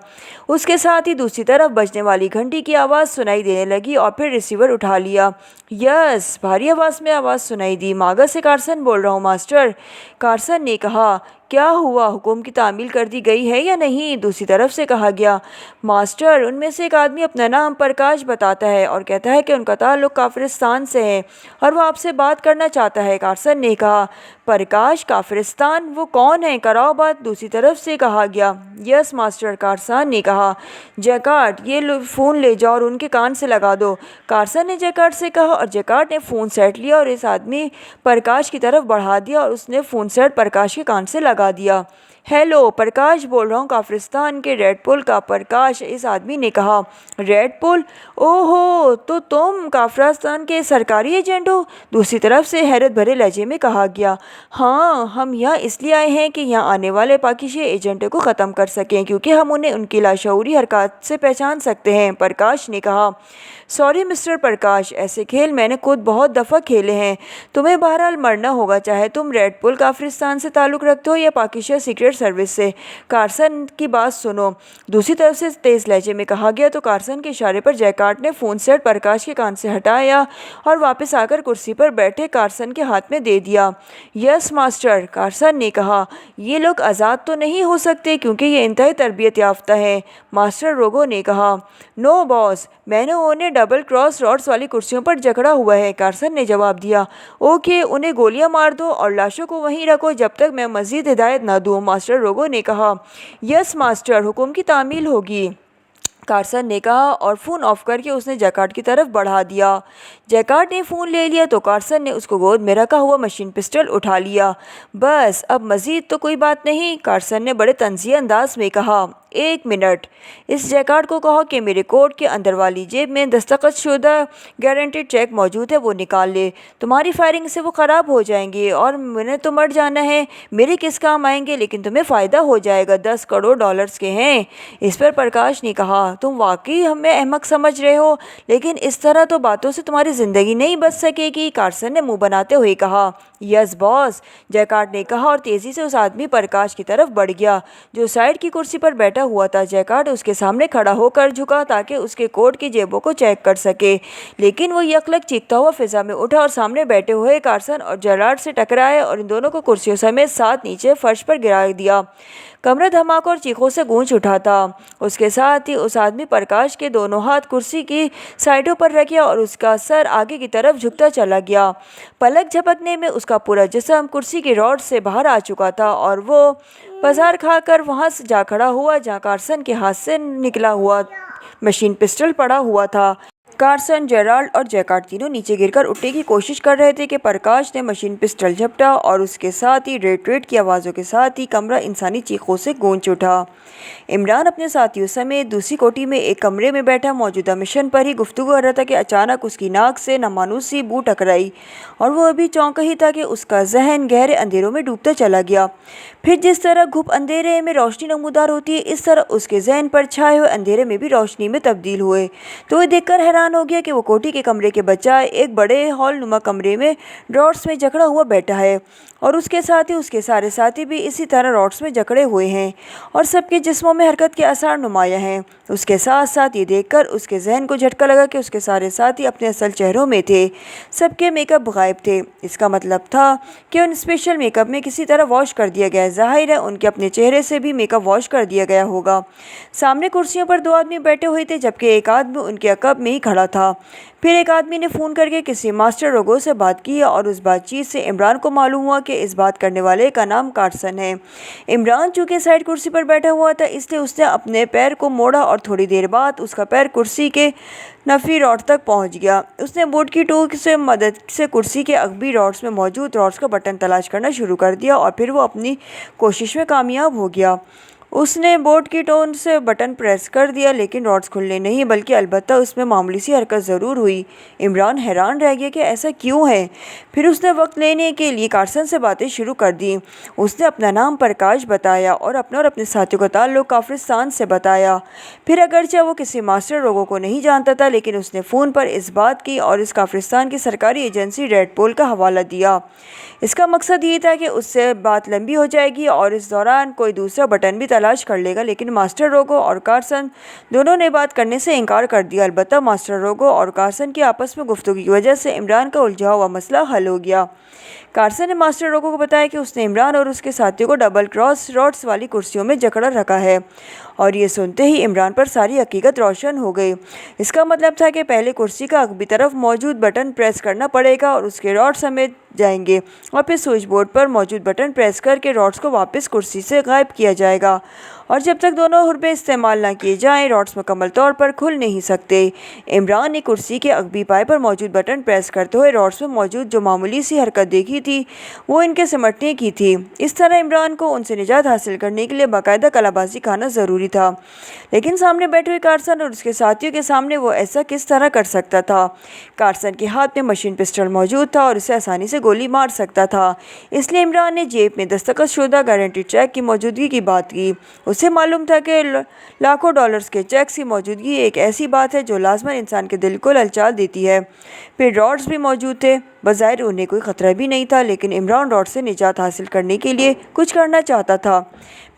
उसके साथ ही दूसरी तरफ बजने वाली घंटी की आवाज़ सुनाई देने लगी और फिर रिसीवर उठा लिया। यस, भारी आवाज़ में आवाज़ सुनाई दी। मागा से कार्सन बोल रहा हूँ मास्टर, कार्सन ने कहा। क्या हुआ? हुक्म की तामील कर दी गई है या नहीं? दूसरी तरफ से कहा गया। मास्टर, उनमें से एक आदमी अपना नाम प्रकाश बताता है और कहता है कि उनका ताल्लुक काफिरिस्तान से है और वो आपसे बात करना चाहता है, कार्सन ने कहा। प्रकाश, काफिरिस्तान, वो कौन है? कराओ बात, दूसरी तरफ से कहा गया। यस मास्टर, कार्सन ने कहा। जैकार्ड, ये फ़ोन ले जाओ और उनके कान से लगा दो, कार्सन ने जैकार्ड से कहा। और जैकार्ड ने फ़ोन सेट लिया और इस आदमी प्रकाश की तरफ बढ़ा दिया और उसने फ़ोन सेट प्रकाश के कान से लगा दिया। हेलो, प्रकाश बोल रहा हूँ, काफिरिस्तान के रेड पुल का प्रकाश, इस आदमी ने कहा। रेड पुल? ओहो, तो तुम काफिरिस्तान के सरकारी एजेंट हो? दूसरी तरफ से हैरत भरे लहजे में कहा गया। हाँ, हम यहाँ इसलिए आए हैं कि यहाँ आने वाले पाकिस्तानी एजेंटों को ख़त्म कर सकें क्योंकि हम उन्हें उनकी लाशऊरी हरकत से पहचान सकते हैं, प्रकाश ने कहा। सॉरी मिस्टर प्रकाश, ऐसे खेल मैंने खुद बहुत दफ़ा खेले हैं। तुम्हें बहरहाल मरना होगा, चाहे तुम रेड पुल काफिरिस्तान से ताल्लुक़ रखते हो या पाकिस्तान सीक्रेट सर्विस से। कार्सन की बात सुनो, दूसरी तरफ से तेज़ लहजे में कहा गया। तो कार्सन के इशारे पर जैकार्ड ने फ़ोन सेट प्रकाश के कान से हटाया और वापस आकर कुर्सी पर बैठे कार्सन के हाथ में दे दिया। यस मास्टर, कार्सन ने कहा। ये लोग आज़ाद तो नहीं हो सकते क्योंकि ये इंतहाई तरबियत याफ्ता है, मास्टर रोगो ने कहा। नो बॉस, मैंने उन्हें डबल क्रॉस रॉड्स वाली कुर्सियों पर जकड़ा हुआ है, कार्सन ने जवाब दिया। ओके, उन्हें गोलियां मार दो और लाशों को वहीं रखो जब तक मैं मज़ीद हिदायत न दूँ, मास्टर रोगो ने कहा। यस मास्टर, हुक्म की तामील होगी, कार्सन ने कहा और फ़ोन ऑफ करके उसने जैकार्ड की तरफ बढ़ा दिया। जैकार्ड ने फ़ोन ले लिया तो कार्सन ने उसको गोद में रखा हुआ मशीन पिस्टल उठा लिया। बस, अब मज़ीद तो कोई बात नहीं, कार्सन ने बड़े तंज़िया अंदाज में कहा। एक मिनट, इस जैकार्ड को कहो कि मेरे कोट के अंदर वाली जेब में दस्तखत शुदा गारंटीड चेक मौजूद है, वो निकाल ले। तुम्हारी फायरिंग से वो ख़राब हो जाएंगे और मैंने तो मर जाना है। मेरे किस काम आएंगे, लेकिन तुम्हें फ़ायदा हो जाएगा, 10 करोड़ डॉलर्स के हैं। इस पर प्रकाश ने कहा, तुम वाकई हमें अहमक समझ रहे हो, लेकिन इस तरह तो बातों से तुम्हारी ज़िंदगी नहीं बच सकेगी। कार्सन ने मुंह बनाते हुए कहा। यस बॉस, जैकार्ड ने कहा और तेज़ी से उस आदमी प्रकाश की तरफ बढ़ गया जो साइड की कुर्सी पर बैठा हुआ था। जैकार्ड उसके सामने खड़ा होकर झुका ताकि उसके कोट की जेबों को चेक कर सके, लेकिन वो यकलक चीखता हुआ फिजा में उठा और सामने बैठे हुए कार्सन और जेराल्ड से टकराया और इन दोनों को कुर्सियों समेत साथ नीचे फर्श पर गिरा दिया। कमरा धमाका और चीखों से गूंज उठा था। उसके साथ ही उस आदमी प्रकाश के दोनों हाथ कुर्सी की साइडों पर रखे और उसका सर आगे की तरफ झुकता चला गया। पलक झपकने में उसका पूरा जिस्म कुर्सी की रॉड से बाहर आ चुका था और वो पसार खाकर वहां से जा खड़ा हुआ जहां कार्सन के हाथ से निकला हुआ मशीन पिस्टल पड़ा हुआ था। कार्सन, जेराल्ड और जैकार्ड तीनों नीचे गिरकर उठने की कोशिश कर रहे थे कि प्रकाश ने मशीन पिस्टल झपटा और उसके साथ ही रेट रेट की आवाज़ों के साथ ही कमरा इंसानी चीखों से गूंज उठा। इमरान अपने साथियों समेत दूसरी कोठी में एक कमरे में बैठा मौजूदा मिशन पर ही गुफ्तगू कर रहा था कि अचानक उसकी नाक से नामानुस सी बू टकराई और वो अभी चौंका ही था कि उसका जहन गहरे अंधेरों में डूबता चला गया। फिर जिस तरह घुप अंधेरे में रोशनी नमूदार होती है, इस तरह उसके जहन पर छाए हुए अंधेरे में भी रोशनी में तब्दील हुए। तो वो देखकर हैरान हो गया कि वो कोठी के कमरे के बजाय एक बड़े हॉल नुमा कमरे में रॉड्स में जकड़ा हुआ बैठा है और उसके साथ ही उसके सारे साथी भी इसी तरह रॉड्स में जकड़े हुए हैं और सबके जिस्मों में हरकत के आसार नुमाया हैं। उसके साथ साथ ये देखकर उसके जहन को झटका लगा कि उसके सारे साथी अपने असल चेहरों में थे। सबके मेकअप गायब थे। इसका मतलब था कि उन स्पेशल मेकअप में किसी तरह वॉश कर दिया गया है। जाहिर है उनके अपने चेहरे से भी मेकअप वॉश कर दिया गया होगा। सामने कुर्सियों पर 2 आदमी बैठे हुए थे जबकि एक आदमी उनके अकब में ही खड़ा था। फिर एक आदमी ने फ़ोन करके किसी मास्टर रोगो से बात की और उस बातचीत से इमरान को मालूम हुआ कि इस बात करने वाले का नाम कार्सन है। इमरान चूँकि साइड कुर्सी पर बैठा हुआ था, इसलिए उसने अपने पैर को मोड़ा और थोड़ी देर बाद उसका पैर कुर्सी के नफी रॉड तक पहुंच गया। उसने बोर्ड की टूक से मदद से कुर्सी के अगबी रॉड्स में मौजूद रॉड्स का बटन तलाश करना शुरू कर दिया और फिर वो अपनी कोशिश में कामयाब हो गया। उसने बोर्ड की टोन से बटन प्रेस कर दिया, लेकिन रॉड्स खुलने नहीं बल्कि अलबत्ता उसमें मामूली सी हरकत ज़रूर हुई। इमरान हैरान रह गया कि ऐसा क्यों है। फिर उसने वक्त लेने के लिए कार्सन से बातें शुरू कर दी। उसने अपना नाम प्रकाश बताया और अपने साथियों का ताल्लुक काफिरिस्तान से बताया। फिर अगरचे वो किसी मास्टर रोगों को नहीं जानता था, लेकिन उसने फ़ोन पर इस बात की और इस काफिरिस्तान की सरकारी एजेंसी रेड पोल का हवाला दिया। इसका मकसद ये था कि उससे बात लंबी हो जाएगी और इस दौरान कोई दूसरा बटन भी तलाश कर लेगा, लेकिन मास्टर रोगो और कार्सन दोनों ने बात करने से इनकार कर दिया। अलबत्ता मास्टर रोगो और कार्सन की आपस में गुफ्तगू की वजह से इमरान का उलझा हुआ मसला हल हो गया। कार्सन ने मास्टर रोगो को बताया कि उसने इमरान और उसके साथियों को डबल क्रॉस रॉड्स वाली कुर्सियों में जकड़ा रखा है और ये सुनते ही इमरान पर सारी हकीकत रोशन हो गई। इसका मतलब था कि पहले कुर्सी का अगबी तरफ मौजूद बटन प्रेस करना पड़ेगा और उसके रॉड समेत जाएंगे और फिर स्विच बोर्ड पर मौजूद बटन प्रेस करके रॉड्स को वापस कुर्सी से गायब किया जाएगा और जब तक दोनों हुर्बे इस्तेमाल ना किए जाएं, रॉड्स मुकम्मल तौर पर खुल नहीं सकते। इमरान ने कुर्सी के अगबी पाए पर मौजूद बटन प्रेस करते हुए रॉड्स में मौजूद जो मामूली सी हरकत देखी थी वो इनके सिमटने की थी। इस तरह इमरान को उनसे निजात हासिल करने के लिए बाकायदा कलाबाजी खाना ज़रूरी था, लेकिन सामने बैठे हुए कार्सन और उसके साथियों के सामने वो ऐसा किस तरह कर सकता था। कार्सन के हाथ में मशीन पिस्टल मौजूद था और इसे आसानी से गोली मार सकता था, इसलिए इमरान ने जेब में दस्तखत शुदा गारंटी चेक की मौजूदगी की बात की। उसे मालूम था कि लाखों डॉलर्स के चेक्स की मौजूदगी एक ऐसी बात है जो लाजमन इंसान के दिल को ललचा देती है। फिर रॉड्स भी मौजूद थे। बज़ाहिर उन्हें कोई ख़तरा भी नहीं था, लेकिन इमरान रॉड से निजात हासिल करने के लिए कुछ करना चाहता था।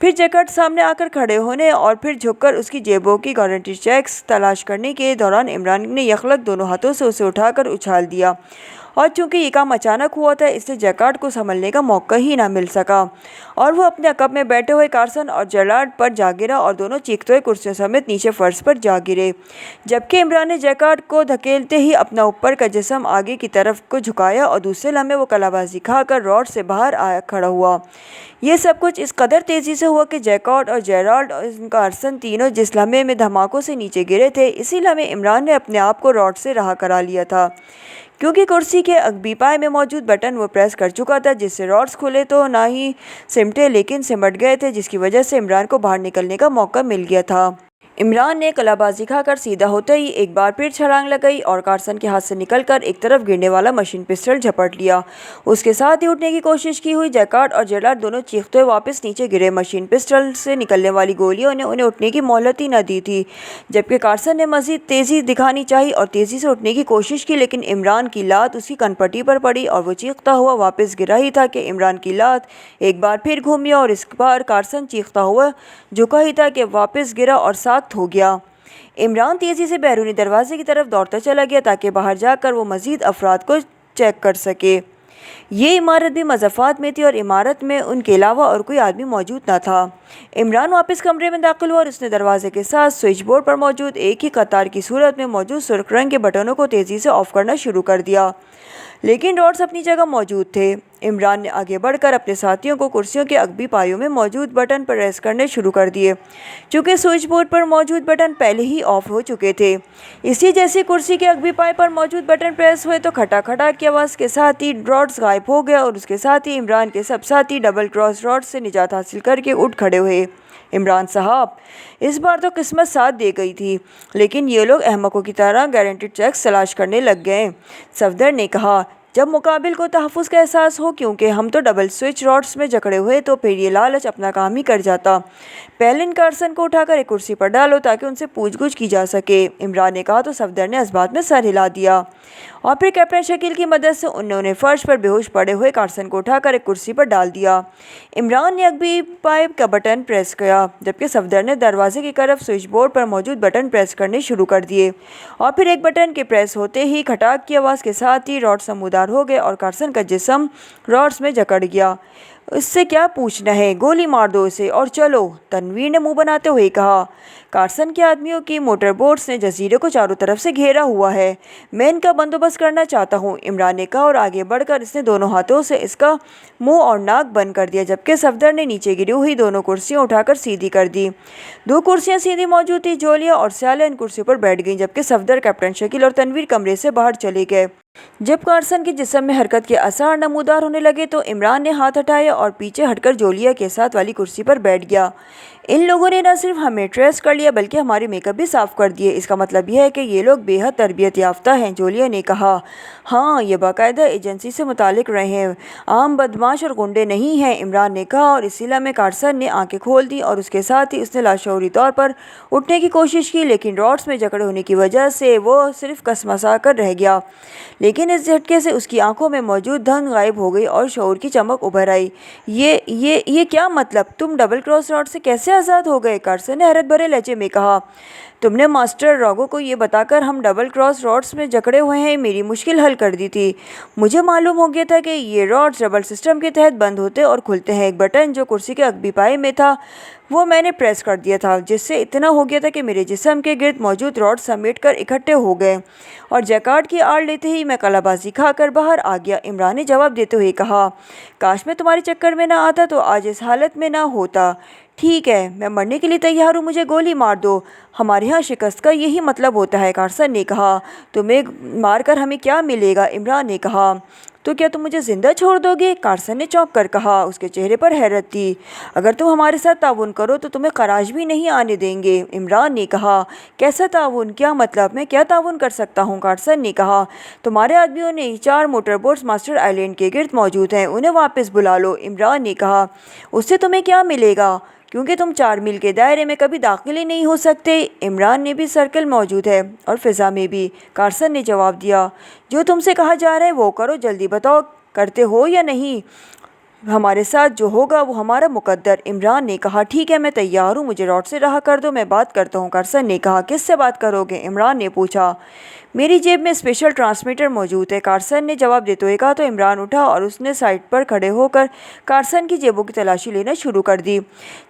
फिर जैकार्ड सामने आकर खड़े होने और फिर झुककर उसकी जेबों की गारंटी चेक्स तलाश करने के दौरान इमरान ने यकलक दोनों हाथों से उसे उठाकर उछाल दिया और चूंकि ये काम अचानक हुआ था, इसलिए जैकार्ड को संभलने का मौका ही ना मिल सका और वो अपने अकब में बैठे हुए कार्सन और जेराल्ड पर जा गिरा और दोनों चीखते हुए कुर्सियों समेत नीचे फर्श पर जा गिरे, जबकि इमरान ने जैकार्ड को धकेलते ही अपना ऊपर का जिस्म आगे की तरफ को झुकाया और दूसरे लम्हे वो कलाबाजी खाकर रॉड से बाहर आया खड़ा हुआ। ये सब कुछ इस कदर तेज़ी से हुआ कि जैकार्ड और जेराल्ड और कार्सन तीनों जिस लम्हे में धमाकों से नीचे गिरे थे, इसी लम्हे इमरान ने अपने आप को रॉड से रहा करा लिया था। क्योंकि कुर्सी के अगबी पाए में मौजूद बटन वो प्रेस कर चुका था, जिससे रॉड्स खुले तो ना ही सिमटे लेकिन सिमट गए थे, जिसकी वजह से इमरान को बाहर निकलने का मौका मिल गया था। इमरान ने कलाबाजी खाकर सीधा होते ही एक बार फिर छलांग लगाई और कार्सन के हाथ से निकलकर एक तरफ गिरने वाला मशीन पिस्टल झपट लिया। उसके साथ ही उठने की कोशिश की हुई जैकार्ड और जेराल्ड दोनों चीखते हुए वापस नीचे गिरे। मशीन पिस्टल से निकलने वाली गोलियों ने उन्हें उठने की मोहलत ही न दी थी, जबकि कार्सन ने मजीद तेज़ी दिखानी चाहिए और तेज़ी से उठने की कोशिश की, लेकिन इमरान की लात उसकी कनपट्टी पर पड़ी और वो चीखता हुआ वापस गिरा ही था कि इमरान की लात एक बार फिर घूमी और इस बार कार्सन चीखता हुआ झुका ही था कि वापस गिरा और साख्त हो गया। इमरान तेज़ी से बैरूनी दरवाजे की तरफ दौड़ता चला गया ताकि बाहर जाकर वो मज़ीद अफराद को चेक कर सके। ये इमारत भी मज़ाफ़ात में थी और इमारत में उनके अलावा और कोई आदमी मौजूद न था। इमरान वापस कमरे में दाखिल हुआ और उसने दरवाजे के साथ स्विच बोर्ड पर मौजूद एक ही कतार की सूरत में मौजूद सुर्ख रंग के बटनों को तेज़ी से ऑफ करना शुरू कर दिया, लेकिन रॉड्स अपनी जगह मौजूद थे। इमरान ने आगे बढ़कर अपने साथियों को कुर्सियों के अगबी पायों में मौजूद बटन पर प्रेस करने शुरू कर दिए, चूँकि स्विच बोर्ड पर मौजूद बटन पहले ही ऑफ हो चुके थे। इसलिए जैसे कुर्सी के अगबी पाए पर मौजूद बटन प्रेस हुए तो खटाखटाक की आवाज़ के साथ ही रॉड्स गायब हो गया और उसके साथ ही इमरान के सब साथी डबल क्रॉस रॉड्स से निजात हासिल करके उठ खड़े हुए। इमरान साहब, इस बार तो किस्मत साथ दे गई थी, लेकिन ये लोग अहमकों की तरह गारंटीड चेक्स तलाश करने लग गए। सफदर ने कहा, जब मुकाबिल को तहफ़्फ़ुज़ का एहसास हो, क्योंकि हम तो डबल स्विच रॉड्स में जकड़े हुए, तो फिर ये लालच अपना काम ही कर जाता। पहले इन कार्सन को उठाकर एक कुर्सी पर डालो ताकि उनसे पूछ-गुछ की जा सके। इमरान ने कहा तो सफदर ने इस बात में सर हिला दिया और फिर कैप्टन शकील की मदद से उन्होंने फर्श पर बेहोश पड़े हुए कार्सन को उठाकर एक कुर्सी पर डाल दिया। इमरान ने अगबी पाइप का बटन प्रेस किया, जबकि सफदर ने दरवाजे की तरफ स्विच बोर्ड पर मौजूद बटन प्रेस करने शुरू कर दिए और फिर एक बटन के प्रेस होते ही खटाक की आवाज़ के साथ ही रॉड समूदार हो गए और कार्सन का जिस्म रॉड्स में जकड़ गया। इससे क्या पूछना है, गोली मार दो इसे और चलो, तनवीर ने मुंह बनाते हुए कहा। कार्सन के आदमियों की मोटर बोट्स ने जजीरे को चारों तरफ से घेरा हुआ है, मैं इनका बंदोबस्त करना चाहता हूँ, इमरान ने कहा और आगे बढ़कर इसने दोनों हाथों से इसका मुंह और नाक बंद कर दिया, जबकि सफदर ने नीचे गिरी हुई दोनों कुर्सियाँ उठाकर सीधी कर दी। दो कुर्सियाँ सीधी मौजूद थी। जोलिया और स्याला इन कुर्सियों पर बैठ गईं, जबकि सफदर, कैप्टन शकील और तनवीर कमरे से बाहर चले गए। जब कार्सन के जिस्म में हरकत के आसार नमूदार होने लगे तो इमरान ने हाथ हटाया और पीछे हटकर जोलिया के साथ वाली कुर्सी पर बैठ गया। इन लोगों ने न सिर्फ हमें ट्रेस कर लिया बल्कि हमारे मेकअप भी साफ़ कर दिए। इसका मतलब यह है कि ये लोग बेहद तरबियत याफ्ता हैं, जोलिया ने कहा। हाँ, ये बाकायदा एजेंसी से मुतालिक रहे हैं, आम बदमाश और गुंडे नहीं हैं, इमरान ने कहा और इस सिला में कार्सन ने आंखें खोल दी और उसके साथ ही उसने लाशऊरी तौर पर उठने की कोशिश की, लेकिन रॉड्स में जकड़े होने की वजह से वो सिर्फ कसमसा कर रह गया। लेकिन इस झटके से उसकी आंखों में मौजूद धन गायब हो गई और शऊर की चमक उभर आई। ये क्या मतलब, तुम डबल क्रॉस रॉड से कैसे आज़ाद हो गए? कार्सन ने हैरत भरे लहजे में कहा। तुमने मास्टर रॉगो को ये बताकर हम डबल क्रॉस रॉड्स में जकड़े हुए हैं मेरी मुश्किल हल कर दी थी। मुझे मालूम हो गया था कि ये रॉड्स डबल सिस्टम के तहत बंद होते और खुलते हैं। एक बटन जो कुर्सी के अगबी पाए में था वो मैंने प्रेस कर दिया था, जिससे इतना हो गया था कि मेरे जिस्म के गिर्द मौजूद रॉड समेट कर इकट्ठे हो गए और जैकार्ड की आड़ लेते ही मैं कलाबाजी खाकर बाहर आ गया। इमरान ने जवाब देते हुए कहा, काश मैं तुम्हारे चक्कर में ना आता तो आज इस हालत में ना होता। ठीक है, मैं मरने के लिए तैयार हूँ, मुझे गोली मार दो, हमारे यहाँ शिकस्त का यही मतलब होता है, कार्सन ने कहा। तुम्हें मारकर हमें क्या मिलेगा? इमरान ने कहा। तो क्या तुम मुझे ज़िंदा छोड़ दोगे? कार्सन ने चौंक कर कहा। उसके चेहरे पर हैरत थी। अगर तुम हमारे साथ ताउन करो तो तुम्हें खराज भी नहीं आने देंगे, इमरान ने कहा। कैसा ताउन? क्या मतलब? मैं क्या ताउन कर सकता हूँ? कार्सन ने कहा। तुम्हारे आदमियों ने 4 मोटर बोट्स मास्टर आइलैंड के गिर्द मौजूद हैं, उन्हें वापस बुला लो, इमरान ने कहा। उससे तुम्हें क्या मिलेगा? क्योंकि तुम 4 मील के दायरे में कभी दाखिल ही नहीं हो सकते। इमरान ने भी सर्कल मौजूद है और फ़िज़ा में भी, कार्सन ने जवाब दिया। जो तुमसे कहा जा रहा है वो करो, जल्दी बताओ करते हो या नहीं? हमारे साथ जो होगा वो हमारा मुकद्दर, इमरान ने कहा। ठीक है, मैं तैयार हूँ, मुझे रॉड से रहा कर दो, मैं बात करता हूँ, कार्सन ने कहा। किससे बात करोगे? इमरान ने पूछा। मेरी जेब में स्पेशल ट्रांसमीटर मौजूद है, कार्सन ने जवाब देते हुए कहा। तो इमरान उठा और उसने साइड पर खड़े होकर कार्सन की जेबों की तलाशी लेना शुरू कर दी।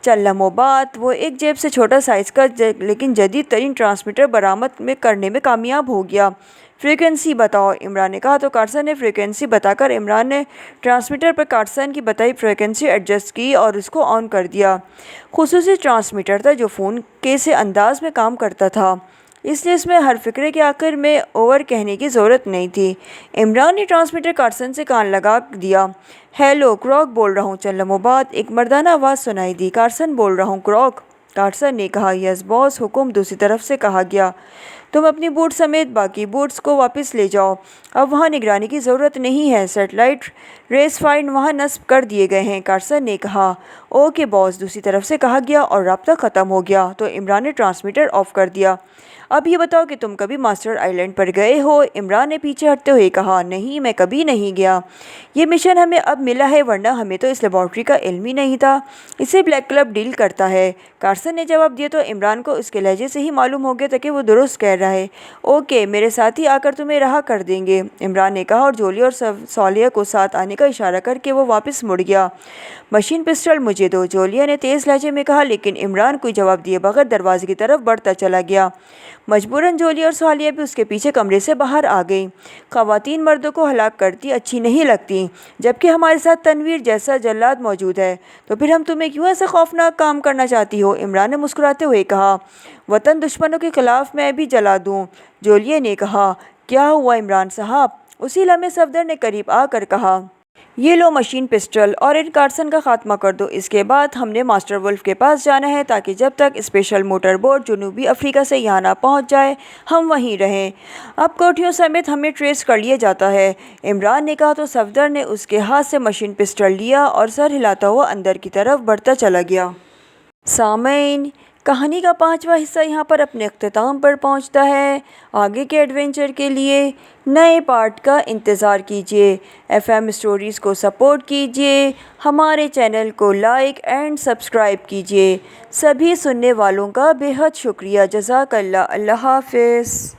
चल लम्होबात वो एक जेब से छोटा साइज़ का लेकिन जदीद तरीन ट्रांसमीटर बरामद करने में कामयाब हो गया। फ्रीक्वेंसी बताओ, इमरान ने कहा। तो कार्सन ने फ्रीक्वेंसी बताकर इमरान ने ट्रांसमीटर पर कार्सन की बताई फ्रीक्वेंसी एडजस्ट की और उसको ऑन कर दिया। खुसूसी ट्रांसमीटर था जो फ़ोन के से अंदाज में काम करता था। اس لیے اس میں ہر فقرے کے آخر میں اوور کہنے کی ضرورت نہیں تھی۔ عمران نے ٹرانسمیٹر کارسن سے کان لگا دیا۔ ہیلو، کراک بول رہا ہوں۔ چند لمحوں بعد ایک مردانہ آواز سنائی دی۔ کارسن بول رہا ہوں، کراک۔ کارسن نے کہا، یس باس، حکم دوسری طرف سے کہا گیا۔ تم اپنی بوٹ سمیت باقی بوٹس کو واپس لے جاؤ، اب وہاں نگرانی کی ضرورت نہیں ہے، سیٹلائٹ ریس فائنڈ وہاں نصب کر دیے گئے ہیں۔ کارسن نے کہا، اوکے باس، دوسری طرف سے کہا گیا، اور رابطہ ختم ہو گیا تو عمران نے ٹرانسمیٹر آف کر دیا۔ اب یہ بتاؤ کہ تم کبھی ماسٹر آئی لینڈ پر گئے ہو؟ عمران نے پیچھے ہٹتے ہوئے کہا، نہیں، میں کبھی نہیں گیا۔ یہ مشن ہمیں اب ملا ہے، ورنہ ہمیں تو اس لیبارٹری کا علم ہی نہیں تھا۔ اسے بلیک کلب ڈیل کرتا ہے۔ کارسن نے جواب دیا تو عمران کو اس کے لہجے سے ہی معلوم ہو گیا تھا کہ وہ درست کہہ رہا ہے۔ اوکے، میرے ساتھی آ کر تمہیں رہا کر دیں گے، عمران نے کہا، اور جولی اور سالیہ کو ساتھ آنے کا اشارہ کر کے وہ واپس مڑ گیا۔ مشین پسٹل مجھے دو، جولیا نے تیز لہجے میں کہا، لیکن عمران کوئی جواب دیے بغیر دروازے کی طرف بڑھتا چلا گیا۔ مجبوراً جولی اور سالیہ بھی اس کے پیچھے کمرے سے باہر آ گئیں۔ خواتین مردوں کو ہلاک کرتی اچھی نہیں لگتیں، جبکہ ہمارے ساتھ تنویر جیسا جلاد موجود ہے، تو پھر ہم تمہیں کیوں ایسا خوفناک کام کرنا چاہتی ہو؟ عمران نے مسکراتے ہوئے کہا، وطن دشمنوں کے خلاف میں بھی جلا دوں۔ جولیا نے کہا، کیا ہوا عمران صاحب؟ اسی لمحے صفدر نے قریب آ کر کہا، یہ لو مشین پسٹل، اور ان کارسن کا خاتمہ کر دو۔ اس کے بعد ہم نے ماسٹر ولف کے پاس جانا ہے تاکہ جب تک اسپیشل موٹر بوٹ جنوبی افریقہ سے یہاں نہ پہنچ جائے ہم وہیں رہیں۔ اب کوٹھیوں سمیت ہمیں ٹریس کر لیا جاتا ہے، عمران نے کہا تو صفدر نے اس کے ہاتھ سے مشین پسٹل لیا اور سر ہلاتا ہوا اندر کی طرف بڑھتا چلا گیا۔ سامعین، کہانی کا 5واں حصہ یہاں پر اپنے اختتام پر پہنچتا ہے۔ آگے کے ایڈونچر کے لیے نئے پارٹ کا انتظار کیجیے۔ FM اسٹوریز کو سپورٹ کیجیے، ہمارے چینل کو لائک اینڈ سبسکرائب کیجیے۔ سبھی سننے والوں کا بے حد شکریہ۔ جزاک اللہ۔ اللہ حافظ۔